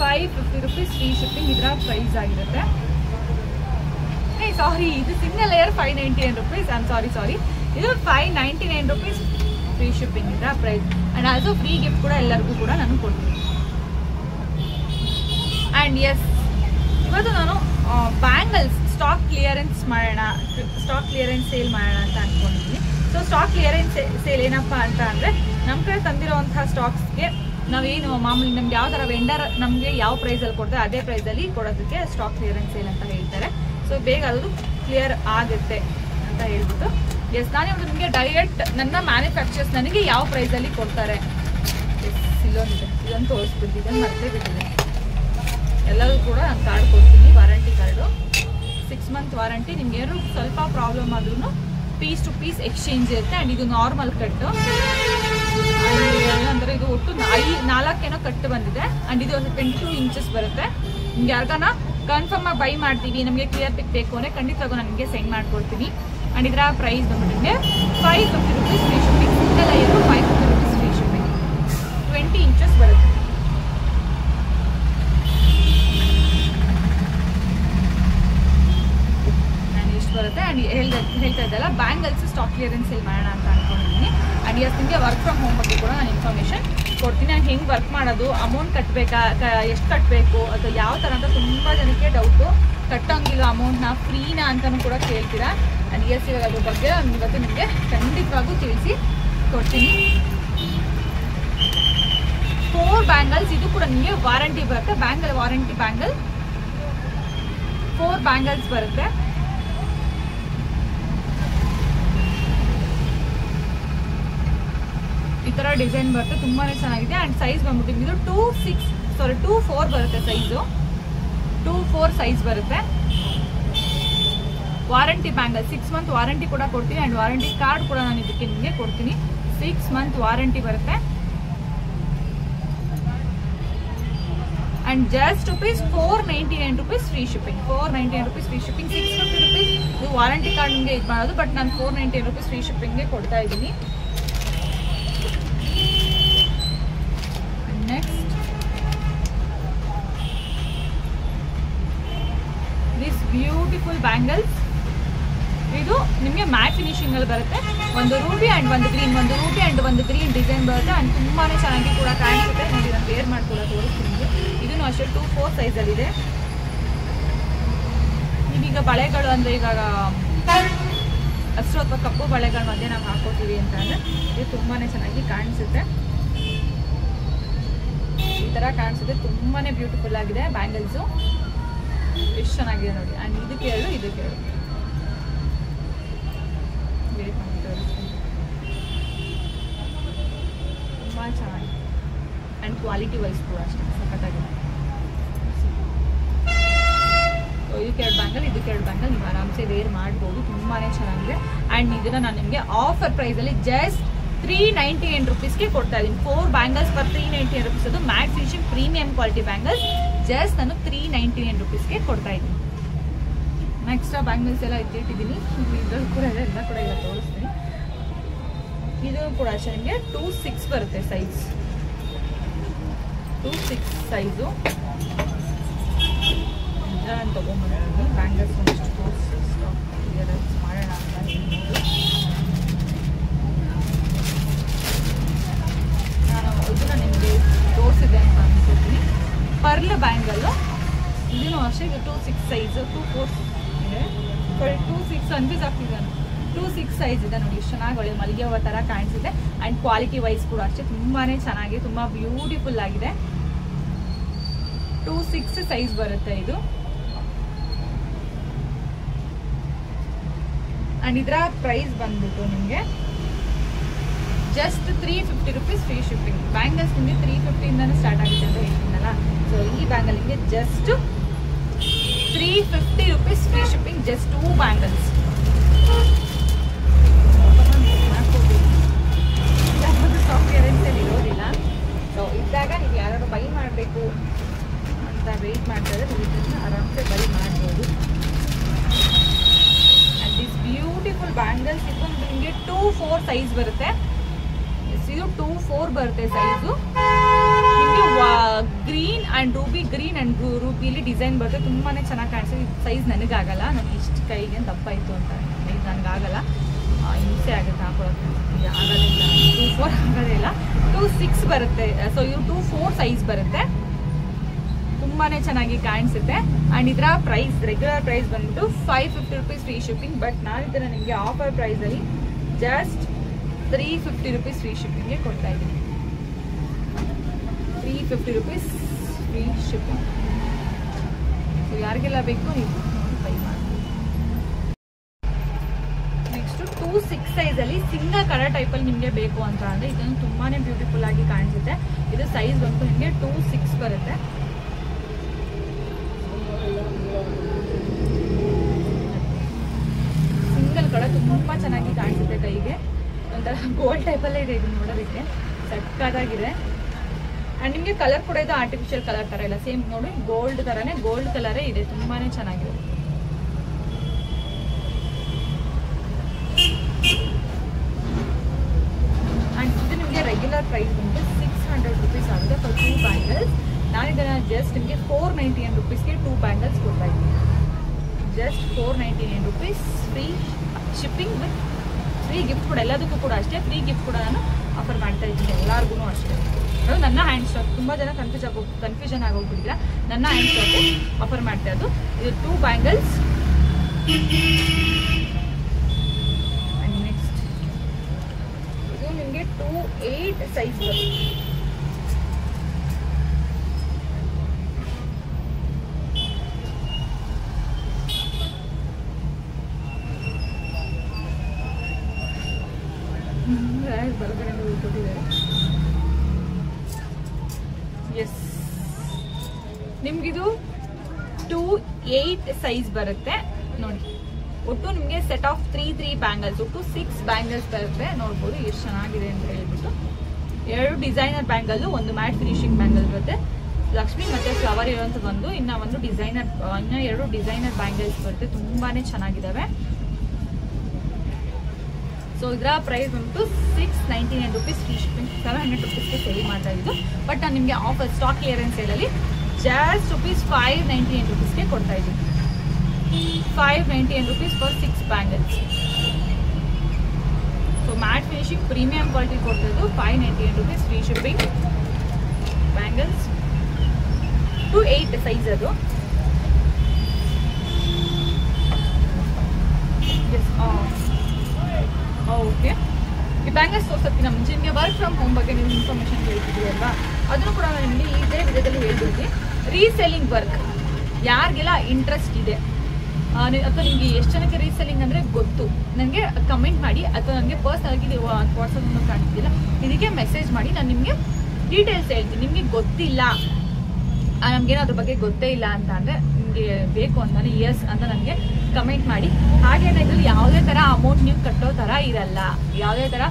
550 ರೂಪೀಸ್ ಫ್ರೀ ಶಿಪ್ಪಿಂಗ್ ಇದರ ಪ್ರೈಸ್ ಆಗಿರುತ್ತೆ. ಸಾರಿ, ಇದು ಸಿಂಗಲ್ ಲೇಯರ್ 599 ರೂಪೀಸ್. ಸಾರಿ ಇದು 599 ರೂಪೀಸ್ ಫ್ರೀ ಶಿಪ್ಪಿಂಗ್ ಇದರ price. And also free gift ಕೂಡ ಎಲ್ಲರಿಗೂ ಕೂಡ ನಾನು ಕೊಡ್ತೀನಿ. ಆ್ಯಂಡ್ ಎಸ್, ಇವತ್ತು ನಾನು ಬ್ಯಾಂಗಲ್ಸ್ ಸ್ಟಾಕ್ ಕ್ಲಿಯರೆನ್ಸ್ ಸೇಲ್ ಮಾಡೋಣ ಅಂತ ಅಂದ್ಕೊಂಡಿದ್ದೀನಿ. ಸೊ ಸ್ಟಾಕ್ ಕ್ಲಿಯರೆನ್ಸ್ ಸೇಲ್ ಏನಪ್ಪ ಅಂತ ಅಂದರೆ, ನಮ್ಮ ಕಡೆ ತಂದಿರೋವಂಥ ಸ್ಟಾಕ್ಸ್ಗೆ ನಾವೇನು ಮಾಮೂಲಿ ನಮ್ಗೆ ಯಾವ ಥರ ವೆಂಡರ್ ನಮಗೆ ಯಾವ ಪ್ರೈಸಲ್ಲಿ ಕೊಡ್ತಾರೆ ಅದೇ ಪ್ರೈಸಲ್ಲಿ ಕೊಡೋದಕ್ಕೆ ಸ್ಟಾಕ್ ಕ್ಲಿಯರೆನ್ಸ್ ಸೇಲ್ ಅಂತ ಹೇಳ್ತಾರೆ. ಸೊ ಬೇಗ ಅದು ಕ್ಲಿಯರ್ ಆಗುತ್ತೆ ಅಂತ ಹೇಳ್ಬಿಟ್ಟು ಎಸ್, ನಾನು ಇವತ್ತು ನಿಮಗೆ ಡೈರೆಕ್ಟ್ ನನ್ನ ಮ್ಯಾನುಫ್ಯಾಕ್ಚರ್ಸ್ ನನಗೆ ಯಾವ ಪ್ರೈಸಲ್ಲಿ ಕೊಡ್ತಾರೆ ಎಸ್ ಇಲ್ಲೊಂದಿದೆ, ಇದೊಂದು ತೋರಿಸ್ಬಿಟ್ಟು ಇದನ್ನು ಮರ್ತೇ ಬಿಟ್ಟಿದೆ. ಎಲ್ಲರೂ ಕೂಡ ನಾನು ಕಾರ್ಡ್ ಕೊಡ್ತೀನಿ, ವಾರಂಟಿ ಕಾರ್ಡು, 6 month ವಾರಂಟಿ. ನಿಮ್ಗೆ ಏನಾದ್ರು ಸ್ವಲ್ಪ ಪ್ರಾಬ್ಲಮ್ ಆದ್ರೂ ಪೀಸ್ ಟು ಪೀಸ್ ಎಕ್ಸ್ಚೇಂಜ್ ಇರುತ್ತೆ. ಆ್ಯಂಡ್ ಇದು ನಾರ್ಮಲ್ ಕಟ್ಟು, ಅಂದರೆ ಇದು ಒಟ್ಟು 4 ಕಟ್ಟು ಬಂದಿದೆ. ಆ್ಯಂಡ್ ಇದು 22 inches ಬರುತ್ತೆ. ನಿಮ್ಗೆ ಯಾರಿಗಾನ ಕನ್ಫರ್ಮ್ ಆಗಿ ಬೈ ಮಾಡ್ತೀವಿ, ನಮಗೆ ಕ್ಲಿಯರ್ ಪಿಕ್ ಬೇಕು ಅಂದರೆ ಖಂಡಿತವಾಗೂ ನಾನು ನಿಮಗೆ ಸೆಂಡ್ ಮಾಡ್ಕೊಡ್ತೀನಿ. ಆ್ಯಂಡ್ ಇದರ ಪ್ರೈಸ್ ಬಂದ್ಬಿಟ್ಟು ನಿಮಗೆ 550 rupees ಫ್ರೀ ಶಿಪ್ಪಿಂಗ್. ಸಿಂಗಲ್ ಐದು 550 rupees ಫ್ರೀ ಶಿಪ್ಪಿಂಗ್. 20 inches ಬರುತ್ತೆ. ಬರುತ್ತೆ. ಆ್ಯಂಡ್ ಹೇಳ್ತಾ ಇದ್ದಲ್ಲ, ಬ್ಯಾಂಗಲ್ಸ್ ಸ್ಟಾಕ್ ಕ್ಲಿಯರೆನ್ಸ್ ಸೇಲ್ ಮಾಡೋಣ ಅಂತ ಅನ್ಕೊಂಡಿದ್ದೀನಿ. ಆ್ಯಂಡ್ ಇವತ್ತು ನಿಮಗೆ ವರ್ಕ್ ಫ್ರಮ್ ಹೋಮ್ ಬಗ್ಗೆ ಕೂಡ ನಾನು ಇನ್ಫಾರ್ಮೇಷನ್ ಕೊಡ್ತೀನಿ. ನಾನು ಹೆಂಗೆ ವರ್ಕ್ ಮಾಡೋದು, ಅಮೌಂಟ್ ಕಟ್ಟಬೇಕಾ, ಎಷ್ಟು ಕಟ್ಟಬೇಕು, ಅದು ಯಾವ ಥರ ಅಂತ ತುಂಬ ಜನಕ್ಕೆ ಡೌಟು. ಕಟ್ಟೋಂಗಿಲ್ಲ ಅಮೌಂಟ್ನ, ಫ್ರೀನಾ ಅಂತಲೂ ಕೂಡ ಕೇಳ್ತೀರಾ. ಆ್ಯಂಡ್ ಎಸ್, ಇವಾಗ ಅದ್ರ ಬಗ್ಗೆ ನಾನು ಇವತ್ತು ನಿಮಗೆ ಖಂಡಿತವಾಗೂ ತಿಳಿಸಿ ಕೊಡ್ತೀನಿ. 4 ಬ್ಯಾಂಗಲ್ಸ್, ಇದು ಕೂಡ ನಿಮಗೆ ವಾರಂಟಿ ಬರುತ್ತೆ. ಬ್ಯಾಂಗಲ್ ವಾರಂಟಿ ಬ್ಯಾಂಗಲ್ 4 ಬ್ಯಾಂಗಲ್ಸ್ ಬರುತ್ತೆ. ಈ ಥರ ಡಿಸೈನ್ ಬರುತ್ತೆ, ತುಂಬಾ ಚೆನ್ನಾಗಿದೆ. ಆ್ಯಂಡ್ ಸೈಜ್ ಬಂದ್ಬಿಟ್ಟು ಇದು 2-4 ಬರುತ್ತೆ ಸೈಜು. 2-4 ಸೈಜ್ ಬರುತ್ತೆ. ವಾರಂಟಿ ಬ್ಯಾಂಗಲ್ 6 month ವಾರಂಟಿ ಕೂಡ ಕೊಡ್ತೀನಿ. ಆ್ಯಂಡ್ ವಾರಂಟಿ ಕಾರ್ಡ್ ಕೂಡ ನಾನು ಇದಕ್ಕೆ ನಿಮಗೆ ಕೊಡ್ತೀನಿ. 6 month ವಾರಂಟಿ ಬರುತ್ತೆ. And just ₹499 free shipping. 499 rupees free shipping. 650 rupees ಇದು ವಾರಂಟಿ ಕಾರ್ಡ್ ನಿಮಗೆ ಇದು ಮಾಡೋದು. ಬಟ್ ನಾನು 499 rupees ಫ್ರೀ ಶಿಪ್ಪಿಂಗ್ಗೆ ಕೊಡ್ತಾ ಇದ್ದೀನಿ. ನೆಕ್ಸ್ಟ್ ದಿಸ್ ಬ್ಯೂಟಿಫುಲ್ ಬ್ಯಾಂಗಲ್ಸ್, ಇದು ನಿಮಗೆ ಮ್ಯಾಟ್ ಫಿನಿಶಿಂಗ್ ಅಲ್ಲಿ ಬರುತ್ತೆ. ಒಂದು ರೂಬಿ ಆ್ಯಂಡ್ ಒಂದು ಗ್ರೀನ್, ಒಂದು ರೂಬಿ ಆ್ಯಂಡ್ ಒಂದು ಗ್ರೀನ್ ಡಿಸೈನ್ ಬರುತ್ತೆ. ಆ್ಯಂಡ್ ತುಂಬಾ ಚೆನ್ನಾಗಿ ಕೂಡ ಕಾಣಿಸುತ್ತೆ. ನೋಡಿ, ನಾನು ವೇರ್ ಮಾಡಿ ಕೂಡ ತೋರಿಸ್ತೀನಿ. ಇದನ್ನು ಅಷ್ಟೇ 2-4 ಸೈಜಲ್ಲಿದೆ. ನೀವೀಗ ಬಳೆಗಳು ಅಂದರೆ ಇವಾಗ ಹಸಿರು ಅಥವಾ ಕಪ್ಪು ಬಳೆಗಳ ಮಧ್ಯೆ ನಾವು ಹಾಕೋತೀವಿ ಅಂತ ಅಂದರೆ ಇದು ತುಂಬಾ ಚೆನ್ನಾಗಿ ಕಾಣಿಸುತ್ತೆ. ಈ ಥರ ಕಾಣಿಸುತ್ತೆ, ತುಂಬಾ ಬ್ಯೂಟಿಫುಲ್ ಆಗಿದೆ ಬ್ಯಾಂಗಲ್ಸು. ಎಷ್ಟು ಚೆನ್ನಾಗಿದೆ ನೋಡಿ. ಆ್ಯಂಡ್ ಇದಕ್ಕೆ ಹೇಳು, ಇದಕ್ಕೆ ಹೇಳು, ತುಂಬ ಚೆನ್ನಾಗಿದೆ. ಆ್ಯಂಡ್ ಕ್ವಾಲಿಟಿ ವೈಸ್ ಕೂಡ ಅಷ್ಟೇ ಸಖತ್ತಾಗಿದೆ. ಇದಕ್ಕೆ 2 ಬ್ಯಾಂಗಲ್, ಇದಕ್ಕೆ 2 ಬ್ಯಾಂಗಲ್ ನೀವು ಆರಾಮ್ಸೆ ವೇರ್ ಮಾಡ್ಬೋದು. ತುಂಬಾ ಚೆನ್ನಾಗಿದೆ. ಆ್ಯಂಡ್ ಇದನ್ನು ನಾನು ನಿಮಗೆ ಆಫರ್ ಪ್ರೈಸಲ್ಲಿ ಜಸ್ಟ್ ₹398ಗೆ ಕೊಡ್ತಾ ಇದ್ದೀನಿ. 4 ಬ್ಯಾಂಗಲ್ಸ್ ಫರ್ ₹398. ಅದು matte finishing premium quality bangles. Just ನಾನು ₹398ಗೆ ಕೊಡ್ತಾ ಇದ್ದೀನಿ. ನೆಕ್ಸ್ಟ್ ಬ್ಯಾಂಗಲ್ಸ್ ಎಲ್ಲ ಇಟ್ಟಿದ್ದೀನಿ. ಇದ್ರಲ್ಲಿ ಕೂಡ ಇದೆ, ಎಲ್ಲ ಕೂಡ ಈಗ ತೋರಿಸ್ತೀನಿ. ಇದು ಕೂಡ ಅಷ್ಟೇ ನಿಮಗೆ 2-6 ಬರುತ್ತೆ ಸೈಜ್. 2-6 ಸೈಜು. ನಾನು ತೊಗೊಂಡ್ಬಂದಿದ್ದೀನಿ ಬ್ಯಾಂಗಲ್ಸ್ ಒಂದಿಷ್ಟು ತೋರಿಸಿ ಕ್ಲಿಯರೆನ್ಸ್ ಮಾಡೋಣ ಅಂತ ಹೇಳ್ಬೋದು. ನಾನು ಇದನ್ನು ನಿಮಗೆ ತೋರಿಸಿದೆ ಅಂತ ಅನ್ಕೋತೀನಿ. ಪರ್ಲ್ ಬ್ಯಾಂಗಲ್ಲು, ಇದೂ ಅಷ್ಟೇ. ಇದು 2-6 ಸೈಜು. 2-4 ಇದೆ, 2-6 ಕನ್ಫ್ಯೂಸ್ ಆಗ್ತಿದೆ. 2-6 ಸೈಜ್ ಇದೆ ನೋಡಿ. ಎಷ್ಟು ಚೆನ್ನಾಗಿ ಒಳ್ಳೆ ಮಲ್ಲಿಗೆ ಹೂವು ಥರ ಕಾಣಿಸಿದೆ. ಆ್ಯಂಡ್ ಕ್ವಾಲಿಟಿ ವೈಸ್ ಕೂಡ ಅಷ್ಟೇ ತುಂಬಾ ಚೆನ್ನಾಗಿದೆ, ತುಂಬ ಬ್ಯೂಟಿಫುಲ್ ಆಗಿದೆ. 2-6 ಸೈಜ್ ಬರುತ್ತೆ ಇದು. ಆ್ಯಂಡ್ ಇದರ ಪ್ರೈಸ್ ಬಂದ್ಬಿಟ್ಟು ನಿಮಗೆ ಜಸ್ಟ್ ₹350 ಫ್ರೀ ಶಿಪ್ಪಿಂಗ್. ಬ್ಯಾಂಗಲ್ಸ್ ನಿಮಗೆ 350ಇಂದನೇ ಸ್ಟಾರ್ಟ್ ಆಗುತ್ತೆ ಅಂತ ಹೇಳ್ತೀನಲ್ಲ. ಸೊ ಈ ಬ್ಯಾಂಗಲ್ ನಿಮಗೆ just ₹350 free shipping. Just 2 bangles. Stock ಕ್ಲಿಯರೆನ್ಸಲ್ಲಿ ಇರೋದಿಲ್ಲ. ಸೊ ಇದ್ದಾಗ ನೀವು ಯಾರು ಬೈ ಮಾಡಬೇಕು ಅಂತ ವೆಯ್ಟ್ ಮಾಡ್ತಾ ಇದ್ರೆ ನೀವು ಇದನ್ನು ಆರಾಮ್ಸೆ ಬೈ ಮಾಡ್ಬೋದು. ಆ್ಯಂಡ್ ದಿಸ್ ಬ್ಯೂಟಿಫುಲ್ ಬ್ಯಾಂಗಲ್ಸ್ ಇದು ನಿಮಗೆ 2-4 ಸೈಜ್ ಬರುತ್ತೆ. ಇದು 2-4 ಬರುತ್ತೆ ಸೈಜು. ನಿಮಗೆ green and ruby, green and ರೂಬಿಲಿ ಡಿಸೈನ್ ಬರುತ್ತೆ. ತುಂಬಾ ಚೆನ್ನಾಗಿ ಕಾಣಿಸುತ್ತೆ. ಇದು ಸೈಜ್ ನನಗಾಗಲ್ಲ, ನನಗೆ ಇಷ್ಟು ಕೈಗೆ ದಪ್ಪ ಇತ್ತು ಅಂತ ಇದು ನನಗಾಗಲ್ಲ, ಹಿಂಸೆ ಆಗುತ್ತೆ ಹಾಕೊಳ್ಳೋಕ್ಕೆ. ಆಗೋದಿಲ್ಲ, 2-4 ಆಗೋದೇ ಇಲ್ಲ. 2-6 ಬರುತ್ತೆ. ಸೊ ಇವು 2-4 ಸೈಜ್ ಬರುತ್ತೆ. ತುಂಬಾನೇ ಚೆನ್ನಾಗಿ ಕಾಣಿಸುತ್ತೆ. ಅಂಡ್ ಇದರ ಪ್ರೈಸ್ ರೆಗ್ಯುಲರ್ ಪ್ರೈಸ್ ಬಂದ್ಬಿಟ್ಟು 550 rupees ಫ್ರೀ ಶಿಪ್ಪಿಂಗ್. ಬಟ್ ನಾನು ಇದನ್ನ ನಿಮಗೆ ಆಫರ್ ಪ್ರೈಸ್ ಅಲ್ಲಿ ಜಸ್ಟ್ 350 rupees ಫ್ರೀ ಶಿಪ್ಪಿಂಗ್ಗೆ ಕೊಡ್ತಾ ಇದ್ದೀನಿ. 350 rupees ಫ್ರೀ ಶಿಪ್ಪಿಂಗ್. ಸೊ ಯಾರಿಗೆಲ್ಲ ಬೇಕು ನೀವು ಬೈ ಮಾಡಿ. ನೆಕ್ಸ್ಟ್ 2-6 ಸೈಜ್ ಅಲ್ಲಿ ಸಿಂಗಲ್ ಕಲರ್ ಟೈಪ್ ಅಲ್ಲಿ ನಿಮಗೆ ಬೇಕು ಅಂತ ಅಂದ್ರೆ ಇದನ್ನು ತುಂಬಾನೇ ಬ್ಯೂಟಿಫುಲ್ ಆಗಿ ಕಾಣಿಸುತ್ತೆ. ಇದು ಸೈಜ್ ಬಂದು ನಿಮಗೆ 2-6 ಬರುತ್ತೆ. ಸಿಂಗಲ್ ಕಲರ್ ತುಂಬಾ ಚೆನ್ನಾಗಿ ಕಾಣಿಸುತ್ತೆ. ಕೈಗೆ ಒಂಥರ ಗೋಲ್ಡ್ ಟೈಪ್ ಅಲ್ಲೇ ಇದೆ ಇದು ನೋಡೋದಕ್ಕೆ, ಸಕ್ಕತ್ತಾಗಿದೆ. ಅಂಡ್ ನಿಮಗೆ ಕಲರ್ ಕೂಡ ಇದು ಆರ್ಟಿಫಿಷಿಯಲ್ ಕಲರ್ ತರ ಇಲ್ಲ, ಸೇಮ್ ನೋಡಿ ಗೋಲ್ಡ್ ತರನೇ ಗೋಲ್ಡ್ ಕಲರೇ ಇದೆ, ತುಂಬಾನೇ ಚೆನ್ನಾಗಿದೆ. ಅಂಡ್ ಇದು ನಿಮಗೆ ರೆಗ್ಯುಲರ್ ಪ್ರೈಸ್ ಬಂದು 600 rupees ಆಗಿದೆ ಫಾರ್ 2 ಬ್ಯಾಂಗಲ್ಸ್. ನಾನು ಇದನ್ನ ಜಸ್ಟ್ ನಿಮಗೆ 499 rupeesಗೆ 2 ಬ್ಯಾಂಗಲ್ಸ್ ಕೊಡ್ತಾ ಇದ್ದೀನಿ. Just 499 rupees free shipping with free gift ಕೂಡ. ಎಲ್ಲದಕ್ಕೂ ಕೂಡ ಅಷ್ಟೇ ಫ್ರೀ ಗಿಫ್ಟ್ ಕೂಡ ನಾನು ಆಫರ್ ಮಾಡ್ತಾ ಇದ್ದೀನಿ ಎಲ್ಲರಿಗೂ ಅಷ್ಟೇ. ಅದು ನನ್ನ ಹ್ಯಾಂಡ್ ಸ್ಟಾಕ್. ತುಂಬಾ ಜನ ಕನ್ಫ್ಯೂಷನ್ ಆಗೋಗ್ಬಿಟ್ಟಿದ್ರೆ ನನ್ನ ಹ್ಯಾಂಡ್ ಸ್ಟಾಕ್ ಆಫರ್ ಮಾಡ್ತಾ ಇರೋದು. ಇದು 2 ಬ್ಯಾಂಗಲ್ಸ್. ಅಂಡ್ ನೆಕ್ಸ್ಟ್ ಇದು ನಿಮಗೆ 2-8 ಸೈಜ್ ಬರುತ್ತೆ. ಬಲಗಡೆ ಕೊಟ್ಟಿದ್ದಾರೆ. ಎಸ್, ನಿಮ್ಗಿದು 2-8 ಸೈಜ್ ಬರುತ್ತೆ ನೋಡಿ. ಒಟ್ಟು ನಿಮ್ಗೆ ಸೆಟ್ ಆಫ್ 3 ಬ್ಯಾಂಗಲ್ಸ್, ಒಟ್ಟು 6 ಬ್ಯಾಂಗಲ್ಸ್ ಬರುತ್ತೆ. ನೋಡ್ಬೋದು ಎಷ್ಟು ಚೆನ್ನಾಗಿದೆ ಅಂತ ಹೇಳ್ಬಿಟ್ಟು. 2 ಡಿಸೈನರ್ ಬ್ಯಾಂಗಲ್, ಒಂದು ಮ್ಯಾಟ್ ಫಿನಿಶಿಂಗ್ ಬ್ಯಾಂಗಲ್ ಬರುತ್ತೆ, ಲಕ್ಷ್ಮಿ ಮತ್ತೆ ಫ್ಲವರ್ ಇರುವಂತ ಒಂದು, ಇನ್ನ 2 ಡಿಸೈನರ್ ಬ್ಯಾಂಗಲ್ಸ್ ಬರುತ್ತೆ. ತುಂಬಾನೇ ಚೆನ್ನಾಗಿದಾವೆ. ಸೊ ಇದರ ಪ್ರೈಸ್ ಬಂತು 699 rupees ಫ್ರೀ ಶಿಪ್ಪಿಂಗ್. 700 rupeesಗೆ ಸೇಲ್ ಮಾಡ್ತಾ ಇದ್ದು. ಬಟ್ ನಾನು ನಿಮಗೆ ಆಫರ್ ಸ್ಟಾಕ್ ಕ್ಲಿಯರೆನ್ಸ್ ಸೇಲಲ್ಲಿ ಜಸ್ಟ್ ₹599 rupeesಗೆ ಕೊಡ್ತಾ ಇದ್ದೀನಿ. 599 rupees for 6 bangles. So mat finishing premium quality ಕೊಡ್ತಾ ಇದ್ದು 599 rupees free shipping. Bangles 2-8 size ಅದು. ಓಕೆ, ಈ ಬ್ಯಾಂಗಲ್ಸ್ ತೋರ್ಸೋಕ್ಕಿಂತ ಮುಂಚೆ ನಿಮಗೆ ವರ್ಕ್ ಫ್ರಮ್ ಹೋಮ್ ಬಗ್ಗೆ ನೀವು ಇನ್ಫಾರ್ಮೇಶನ್ ಹೇಳ್ತಿದ್ದೀವಿ ಅಲ್ವಾ, ಅದನ್ನು ಕೂಡ ನಾನು ನಿಮಗೆ ಇದೇ ವಿಡಿಯೋದಲ್ಲಿ ಹೇಳ್ಬಿಡ್ತೀನಿ. ರೀಸೆಲ್ಲಿಂಗ್ ವರ್ಕ್ ಯಾರಿಗೆಲ್ಲ ಇಂಟ್ರೆಸ್ಟ್ ಇದೆ ಅಥವಾ ನಿಮಗೆ ಎಷ್ಟು ಜನಕ್ಕೆ ರೀಸೆಲ್ಲಿಂಗ್ ಅಂದರೆ ಗೊತ್ತು, ನನಗೆ ಕಮೆಂಟ್ ಮಾಡಿ ಅಥವಾ ನನಗೆ ಪರ್ಸನಲ್ ಆಗಿ ನೀವು ವಾಟ್ಸಪ್ ನಂಬರ್ ಕಾಣ್ತಿದ್ದಿಲ್ಲ, ಇದಕ್ಕೆ ಮೆಸೇಜ್ ಮಾಡಿ ನಾನು ನಿಮಗೆ ಡೀಟೇಲ್ಸ್ ಹೇಳ್ತೀನಿ. ನಿಮಗೆ ಗೊತ್ತಿಲ್ಲ, ನಮಗೇನೋ ಅದ್ರ ಬಗ್ಗೆ ಗೊತ್ತೇ ಇಲ್ಲ ಅಂತ ಅಂದರೆ ನಿಮಗೆ ಬೇಕು ಅಂತಾನೆ ಎಸ್ ಅಂತ ನನಗೆ ಕಮೆಂಟ್ ಮಾಡಿ. ಹಾಗೇನ ಇದ್ರಲ್ಲಿ ಯಾವುದೇ ಥರ ಅಮೌಂಟ್ ನೀವು ಕಟ್ಟೋ ಥರ ಇರಲ್ಲ. ಯಾವುದೇ ಥರ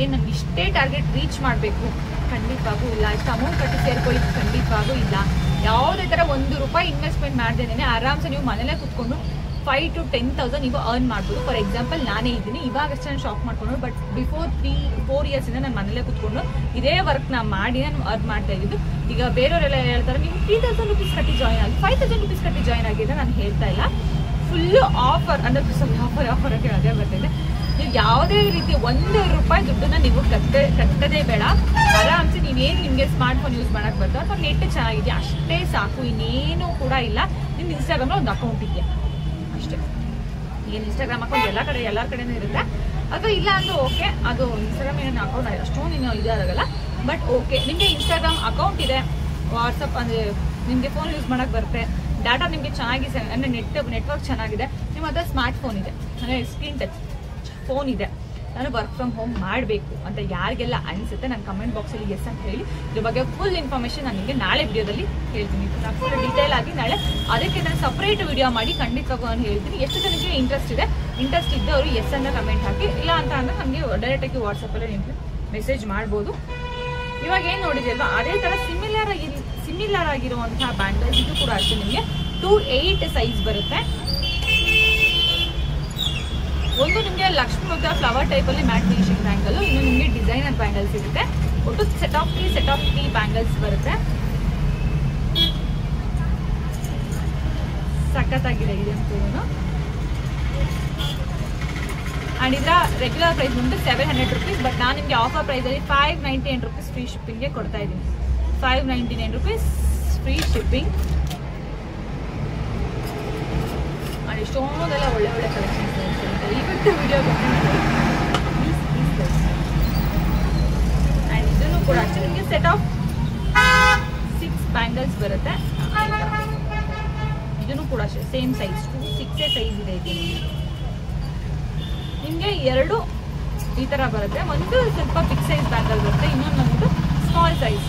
ಏನು ನನಗೆ ಇಷ್ಟೇ ಟಾರ್ಗೆಟ್ ರೀಚ್ ಮಾಡಬೇಕು ಖಂಡಿತವಾಗೂ ಇಲ್ಲ, ಇಷ್ಟು ಅಮೌಂಟ್ ಕಟ್ಟಿ ಸೇರ್ಕೊಳ್ಳಿ ಖಂಡಿತವಾಗೂ ಇಲ್ಲ. ಯಾವುದೇ ಥರ ₹1 ಇನ್ವೆಸ್ಟ್ಮೆಂಟ್ ಮಾಡ್ದೇನೆ ಆರಾಮ್ಸೆ ನೀವು ಮನೇಲೇ ಕೂತ್ಕೊಂಡು 5,000 to 10,000 ನೀವು ಅರ್ನ್ ಮಾಡ್ಬೋದು. ಫಾರ್ ಎಕ್ಸಾಂಪಲ್ ನಾನೇ ಇದ್ದೀನಿ, ಇವಾಗಷ್ಟೇ ನಾನು ಶಾಪ್ ಮಾಡ್ಕೊಂಡು, ಬಟ್ ಬಿಫೋರ್ 3-4 years ಇಂದ ನಾನು ಮನೇಲೆ ಕೂತ್ಕೊಂಡು ಇದೇ ವರ್ಕ್ ನಾ ಮಾಡಿ ನಾನು ಅರ್ನ್ ಮಾಡ್ತಾ ಇದ್ದು. ಈಗ ಬೇರೆಯವರೆಲ್ಲ ಹೇಳ್ತಾರೆ ನೀವು 3,000 rupees ಕಟ್ಟಿ ಜಾಯ್ನ್ ಆಗಿ 5,000 rupees ಕಟ್ಟಿ ಜಾಯ್ನ್ ಆಗಿದ್ರೆ ನಾನು ಹೇಳ್ತಾ ಇಲ್ಲ. ಫುಲ್ಲು ಆಫರ್ ಅಂದರೆ ಆಫರ್ ಅಂತ ಅದೇ ಬರ್ತಿದೆ. ನೀವು ಯಾವುದೇ ರೀತಿ ₹1 ದುಡ್ಡನ್ನ ನೀವು ಕಟ್ಟದೇ ಬೇಡ. ಆರಾಮ್ಸೆ ನೀವೇನು ನಿಮಗೆ ಸ್ಮಾರ್ಟ್ ಫೋನ್ ಯೂಸ್ ಮಾಡಕ್ಕೆ ಬರ್ತೋ ಅಥವಾ ನೆಟ್ ಚೆನ್ನಾಗಿದೆ ಅಷ್ಟೇ ಸಾಕು, ಇನ್ನೇನು ಕೂಡ ಇಲ್ಲ. ನಿಮ್ಮ ಇನ್ಸ್ಟಾಗ್ರಾಮ್ ಒಂದು ಅಕೌಂಟ್ ಇದೆಯಾ ಅಷ್ಟೇ. ಏನು ಇನ್ಸ್ಟಾಗ್ರಾಮ್ ಅಕೌಂಟ್ ಎಲ್ಲರ ಕಡೆನೂ ಇರುತ್ತೆ, ಅಥವಾ ಇಲ್ಲ ಅಂದ್ರೆ ಓಕೆ, ಅದು ಇನ್ಸ್ಟಾಗ್ರಾಮ್ ಏನೋ ಅಕೌಂಟ್ ಅಷ್ಟೊಂದು ಇನ್ನೂ ಇದಾಗಲ್ಲ. ಬಟ್ ಓಕೆ, ನಿಮಗೆ ಇನ್ಸ್ಟಾಗ್ರಾಮ್ ಅಕೌಂಟ್ ಇದೆ, ವಾಟ್ಸಪ್ ಅಂದರೆ ನಿಮಗೆ ಫೋನ್ ಯೂಸ್ ಮಾಡಕ್ಕೆ ಬರುತ್ತೆ, ಡಾಟಾ ನಿಮಗೆ ಚೆನ್ನಾಗಿ ಅಂದರೆ ನೆಟ್ವರ್ಕ್ ಚೆನ್ನಾಗಿದೆ, ನಿಮ್ಮ ಹತ್ರ ಸ್ಮಾರ್ಟ್ ಫೋನ್ ಇದೆ ಅಂದರೆ ಸ್ಕ್ರೀನ್ ಟಚ್ ಫೋನ್ ಇದೆ, ನಾನು ವರ್ಕ್ ಫ್ರಮ್ ಹೋಮ್ ಮಾಡಬೇಕು ಅಂತ ಯಾರಿಗೆಲ್ಲ ಅನಿಸುತ್ತೆ ನಾನು ಕಮೆಂಟ್ ಬಾಕ್ಸಲ್ಲಿ ಎಸ್ ಅಂತ ಹೇಳಿ. ಇದ್ರ ಬಗ್ಗೆ ಫುಲ್ ಇನ್ಫಾರ್ಮೇಷನ್ ನಾನು ನಿಮಗೆ ನಾಳೆ ವಿಡಿಯೋದಲ್ಲಿ ಹೇಳ್ತೀನಿ. ನಾನು ಫುಲ್ ಡೀಟೇಲ್ ಆಗಿ ನಾಳೆ ಅದಕ್ಕೆ ನಾನು ಸಪ್ರೇಟ್ ವಿಡಿಯೋ ಮಾಡಿ ಖಂಡಿತವಾಗೂ ನಾನು ಹೇಳ್ತೀನಿ. ಎಷ್ಟು ಜನಕ್ಕೆ ಇಂಟ್ರೆಸ್ಟ್ ಇದ್ದವರು ಎಸ್ ಅಂತ ಕಮೆಂಟ್ ಹಾಕಿ, ಇಲ್ಲ ಅಂತ ಅಂದರೆ ನಮಗೆ ಡೈರೆಕ್ಟಾಗಿ ವಾಟ್ಸಪ್ಪಲ್ಲೇ ನಿಮಗೆ ಮೆಸೇಜ್ ಮಾಡ್ಬೋದು. ಇವಾಗ ಏನು ನೋಡಿದೆಯಲ್ವಾ ಅದೇ ಥರ ಸಿಮಿಲರ್ ಆಗಿರುವಂತಹ ಬ್ಯಾಂಗಲ್ಸ್ ಇದು ಕೂಡ ಅಷ್ಟೇ ನಿಮಗೆ 2-8 ಸೈಜ್ ಬರುತ್ತೆ. ಒಂದು ನಿಮಗೆ ಲಕ್ಷ್ಮಿ ಮುದ್ದ ಫ್ಲವರ್ ಟೈಪಲ್ಲಿ ಮ್ಯಾಟ್ ಫಿನಿಶಿಂಗ್ ಬ್ಯಾಂಗಲ್, ಇನ್ನು ನಿಮಗೆ ಡಿಸೈನರ್ ಬ್ಯಾಂಗಲ್ಸ್ ಇರುತ್ತೆ. ಒಟ್ಟು ಸೆಟ್ ಆಫ್ 3 ಬ್ಯಾಂಗಲ್ಸ್ ಬರುತ್ತೆ. ಸಖತ್ತಾಗಿದೆ ಇದೆ ಅಂತ. ಅಂಡ್ ಇದರ ರೆಗ್ಯುಲರ್ ಪ್ರೈಸ್ ಬಂದು 700 rupees, ಬಟ್ ನಾನು ನಿಮಗೆ ಆಫರ್ ಪ್ರೈಸಲ್ಲಿ 599 rupees ಫ್ರೀ ಶಿಪ್ಪಿಂಗ್ಗೆ ಕೊಡ್ತಾ ಇದ್ದೀನಿ. 599 rupees ಫ್ರೀ ಶಿಪ್ಪಿಂಗ್. ಆ್ಯಂಡ್ ಎಷ್ಟೊಂದೆಲ್ಲ ಒಳ್ಳೆ ಒಳ್ಳೆ ಕಲೆಕ್ಷನ್ಸ್ ಇರುತ್ತೆ. ಇವತ್ತು ವಿಡಿಯೋ ಪ್ಲೀಸ್ ಆ್ಯಂಡ್ ಇದನ್ನು ಕೂಡ ಅಷ್ಟೇ ನಿಮಗೆ ಸೆಟ್ ಆಫ್ 6 ಬ್ಯಾಂಗಲ್ಸ್ ಬರುತ್ತೆ. ಇದನ್ನು ಕೂಡ ಅಷ್ಟೇ ಸೇಮ್ ಸೈಜ್ 6 ಸೈಜ್ ಇದೆ. ಇದು ನಿಮಗೆ 2 ಈ ಥರ ಬರುತ್ತೆ. ಒಂದು ಸ್ವಲ್ಪ ಬಿಗ್ ಸೈಜ್ ಬ್ಯಾಂಗಲ್ ಬರುತ್ತೆ, ಇನ್ನೊಂದು ಬಂದ್ಬಿಟ್ಟು ಸ್ಮಾಲ್ ಸೈಜ್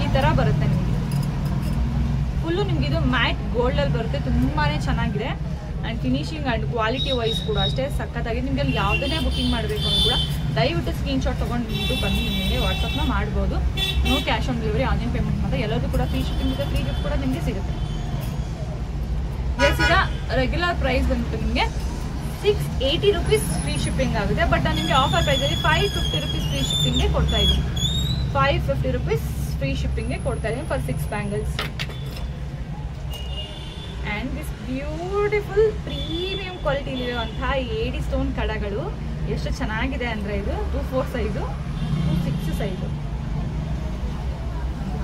ಈ ಥರ ಬರುತ್ತೆ. ನಿಮಗೆ ಫುಲ್ಲು ನಿಮ್ಗೆ ಇದು ಮ್ಯಾಟ್ ಗೋಲ್ಡಲ್ಲಿ ಬರುತ್ತೆ. ತುಂಬಾ ಚೆನ್ನಾಗಿದೆ. And finishing and quality wise ಕೂಡ ಅಷ್ಟೇ ಸಖತ್ತಾಗಿದೆ. ನಿಮಗೆ ಅಲ್ಲಿ ಯಾವುದನ್ನೇ ಬುಕ್ಕಿಂಗ್ ಮಾಡಬೇಕು ಅಂತ ಕೂಡ ದಯವಿಟ್ಟು ಸ್ಕ್ರೀನ್ಶಾಟ್ ತೊಗೊಂಡು ಬಂದು ನಿಮಗೆ ವಾಟ್ಸಪ್ನ ಮಾಡ್ಬೋದು. No cash on delivery, online payment ಮಾತ್ರ. ಎಲ್ಲದೂ ಕೂಡ ಫ್ರೀ ಶಿಪ್ಪಿಂಗ್ ಇದೆ. ಫ್ರೀ ಗಿಫ್ಟ್ ಕೂಡ ನಿಮಗೆ ಸಿಗುತ್ತೆ. ಈಗ ರೆಗ್ಯುಲರ್ ಪ್ರೈಸ್ ಬಂತು ನಿಮಗೆ 680 rupees ಫ್ರೀ ಶಿಪ್ಪಿಂಗ್ ಆಗಿದೆ. ಬಟ್ ನಾನು ನಿಮಗೆ ಆಫರ್ ಪ್ರೈಸಲ್ಲಿ 550 rupees ಫ್ರೀ ಶಿಪ್ಪಿಂಗ್ಗೆ ಕೊಡ್ತಾ ಇದ್ದೀನಿ. 550 rupees ಫ್ರೀ ಶಿಪ್ಪಿಂಗ್ಗೆ ಕೊಡ್ತಾ ಇದ್ದೀನಿ for 6 bangles. And this beautiful premium ಕ್ವಾಲಿಟಿಲಿರುವಂತಹ ಏಡಿ ಸ್ಟೋನ್ ಕಡಗಳು ಎಷ್ಟು ಚೆನ್ನಾಗಿದೆ ಅಂದರೆ ಇದು 24 ಸೈಜು 26 ಸೈಜು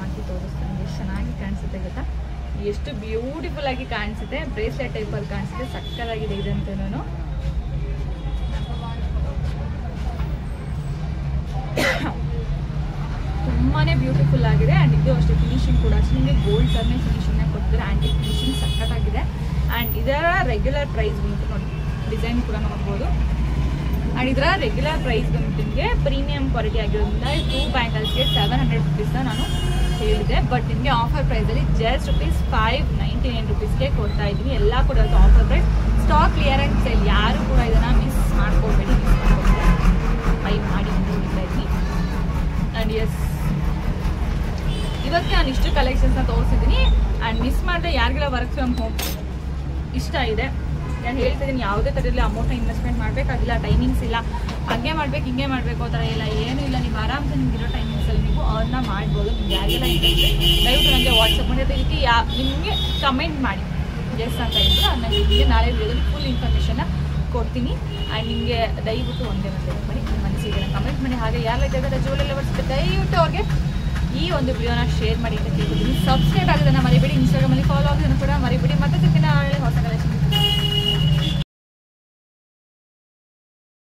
ಹಾಕಿ ತೋರಿಸ್ತೀನಿ. ಎಷ್ಟು ಚೆನ್ನಾಗಿ ಕಾಣಿಸುತ್ತೆ ಗೊತ್ತಾ, ಎಷ್ಟು ಬ್ಯೂಟಿಫುಲ್ ಆಗಿ ಕಾಣಿಸುತ್ತೆ. ಬ್ರೇಸ್ಲೆಟ್ ಟೈಪಲ್ಲಿ ಕಾಣಿಸುತ್ತೆ. ಸಕ್ಕತ್ತಾಗಿದೆ ಇದಂತೂ. ತುಂಬಾ ಬ್ಯೂಟಿಫುಲ್ ಆಗಿದೆ. ಆ್ಯಂಡ್ ಇದು ಅಷ್ಟೇ ಫಿನಿಶಿಂಗ್ ಕೂಡ ಅಷ್ಟೇ ನಿಮಗೆ ಗೋಲ್ಡ್ ಕರ್ನೇ ಫಿನಿಶಿಂಗ್ನ ಕೊಡ್ತಾರೆ. ಆ್ಯಂಟಿ ಫಿನಿಶಿಂಗ್ ಸಕ್ಕತ್ತಾಗಿದೆ. ಆ್ಯಂಡ್ ಇದರ ರೆಗ್ಯುಲರ್ ಪ್ರೈಸ್ ಬಂತು ನೋಡಿ, ಡಿಸೈನ್ ಕೂಡ ನೋಡ್ಬೋದು. ಆ್ಯಂಡ್ ಇದರ ರೆಗ್ಯುಲರ್ ಪ್ರೈಸ್ ಬಂತು ನಿಮಗೆ ಪ್ರೀಮಿಯಂ ಕ್ವಾಲಿಟಿ ಆಗಿರೋದ್ರಿಂದ 2 ಬ್ಯಾಂಗಲ್ಸ್ಗೆ 700 rupees ನಾನು ಹೇಳಿದೆ. ಬಟ್ ನಿಮಗೆ ಆಫರ್ ಪ್ರೈಸಲ್ಲಿ ಜಸ್ಟ್ ₹599 rupeesಗೆ ಕೊಡ್ತಾ ಇದ್ದೀನಿ. ಎಲ್ಲ ಕೂಡ offer price, stock clearance sale. ಯಾರು ಕೂಡ ಇದನ್ನು ಮಿಸ್ ಮಾಡ್ಕೋಬೇಡಿ. ಬೈ ಮಾಡಿ ಅಂತ ಹೇಳ್ತಾ ಇದ್ದೀನಿ. ಆ್ಯಂಡ್ ಎಸ್, ಇವತ್ತು ನಾನು ಇಷ್ಟು ಕಲೆಕ್ಷನ್ಸ್ನ ತೋರಿಸಿದ್ದೀನಿ. ಆ್ಯಂಡ್ ಮಿಸ್ ಮಾಡಿದ್ರೆ ಯಾರಿಗೆಲ್ಲ ವರ್ಕ್ ಫ್ರಮ್ ಹೋಮ್ ಇಷ್ಟ ಇದೆ, ನಾನು ಹೇಳ್ತಾ ಇದ್ದೀನಿ, ಯಾವುದೇ ಥರದಲ್ಲಿ ಅಮೌಂಟ್ನ ಇನ್ವೆಸ್ಟ್ಮೆಂಟ್ ಮಾಡಬೇಕಾಗಿಲ್ಲ. ಟೈಮಿಂಗ್ಸ್ ಇಲ್ಲ, ಹಾಗೆ ಮಾಡಬೇಕು ಹಿಂಗೆ ಮಾಡಬೇಕು ಆ ಥರ ಇಲ್ಲ, ಏನೂ ಇಲ್ಲ. ನೀವು ಆರಾಮ್ಸೆ ನಿಮಗಿರೋ ಟೈಮಿಂಗ್ಸಲ್ಲಿ ನೀವು ಅರ್ನ ಮಾಡ್ಬೋದು. ನಿಮ್ಗೆ ಯಾರಿಗೆಲ್ಲ ಇಂಟ್ರೆಸ್ಟ್ ದಯವಿಟ್ಟು ನನಗೆ ವಾಟ್ಸಪ್ ಮಾಡಿ. ಅದೇ ರೀತಿ ನಿಮಗೆ ಕಮೆಂಟ್ ಮಾಡಿ ಎಸ್ ಅಂತ ಹೇಳಿದ್ರು. ನಾನು ನಿಮಗೆ ನಾಳೆ ವಿಡಿಯೋದಲ್ಲಿ ಫುಲ್ ಇನ್ಫಾರ್ಮೇಷನ್ನ ಕೊಡ್ತೀನಿ. ಆ್ಯಂಡ್ ನಿಮಗೆ ದಯವಿಟ್ಟು ಒಂದೇ ಮಾಡಿ ನಿಮ್ಮ ಮನಸ್ಸಿಗೆ ಕಮೆಂಟ್ ಮಾಡಿ. ಹಾಗೆ ಯಾರೆಲ್ಲ ಜ್ಯುವೆಲ್ಲರಿ ಲವರ್ಸ್ ದಯವಿಟ್ಟು ಅವ್ರಿಗೆ ಈ ಒಂದು ವಿಡಿಯೋನ ಶೇರ್ ಮಾಡಿ ಅಂತ ಕೇಳ್ತೀನಿ. ಸಬ್ಸ್ಕ್ರೈಬ್ ಆಗೋದನ್ನು ಮರಿಬೇಡಿ. ಇನ್ಸ್ಟಾಗ್ರಾಮಲ್ಲಿ ಫಾಲೋ ಆಗೋದನ್ನು ಕೂಡ ಮರಿಬೇಡಿ. ಮತ್ತೆ ಸಿಗ್ತೀನಿ ನಾಳೆ ಹೊಸ ಕಲೆಕ್ಷನ್.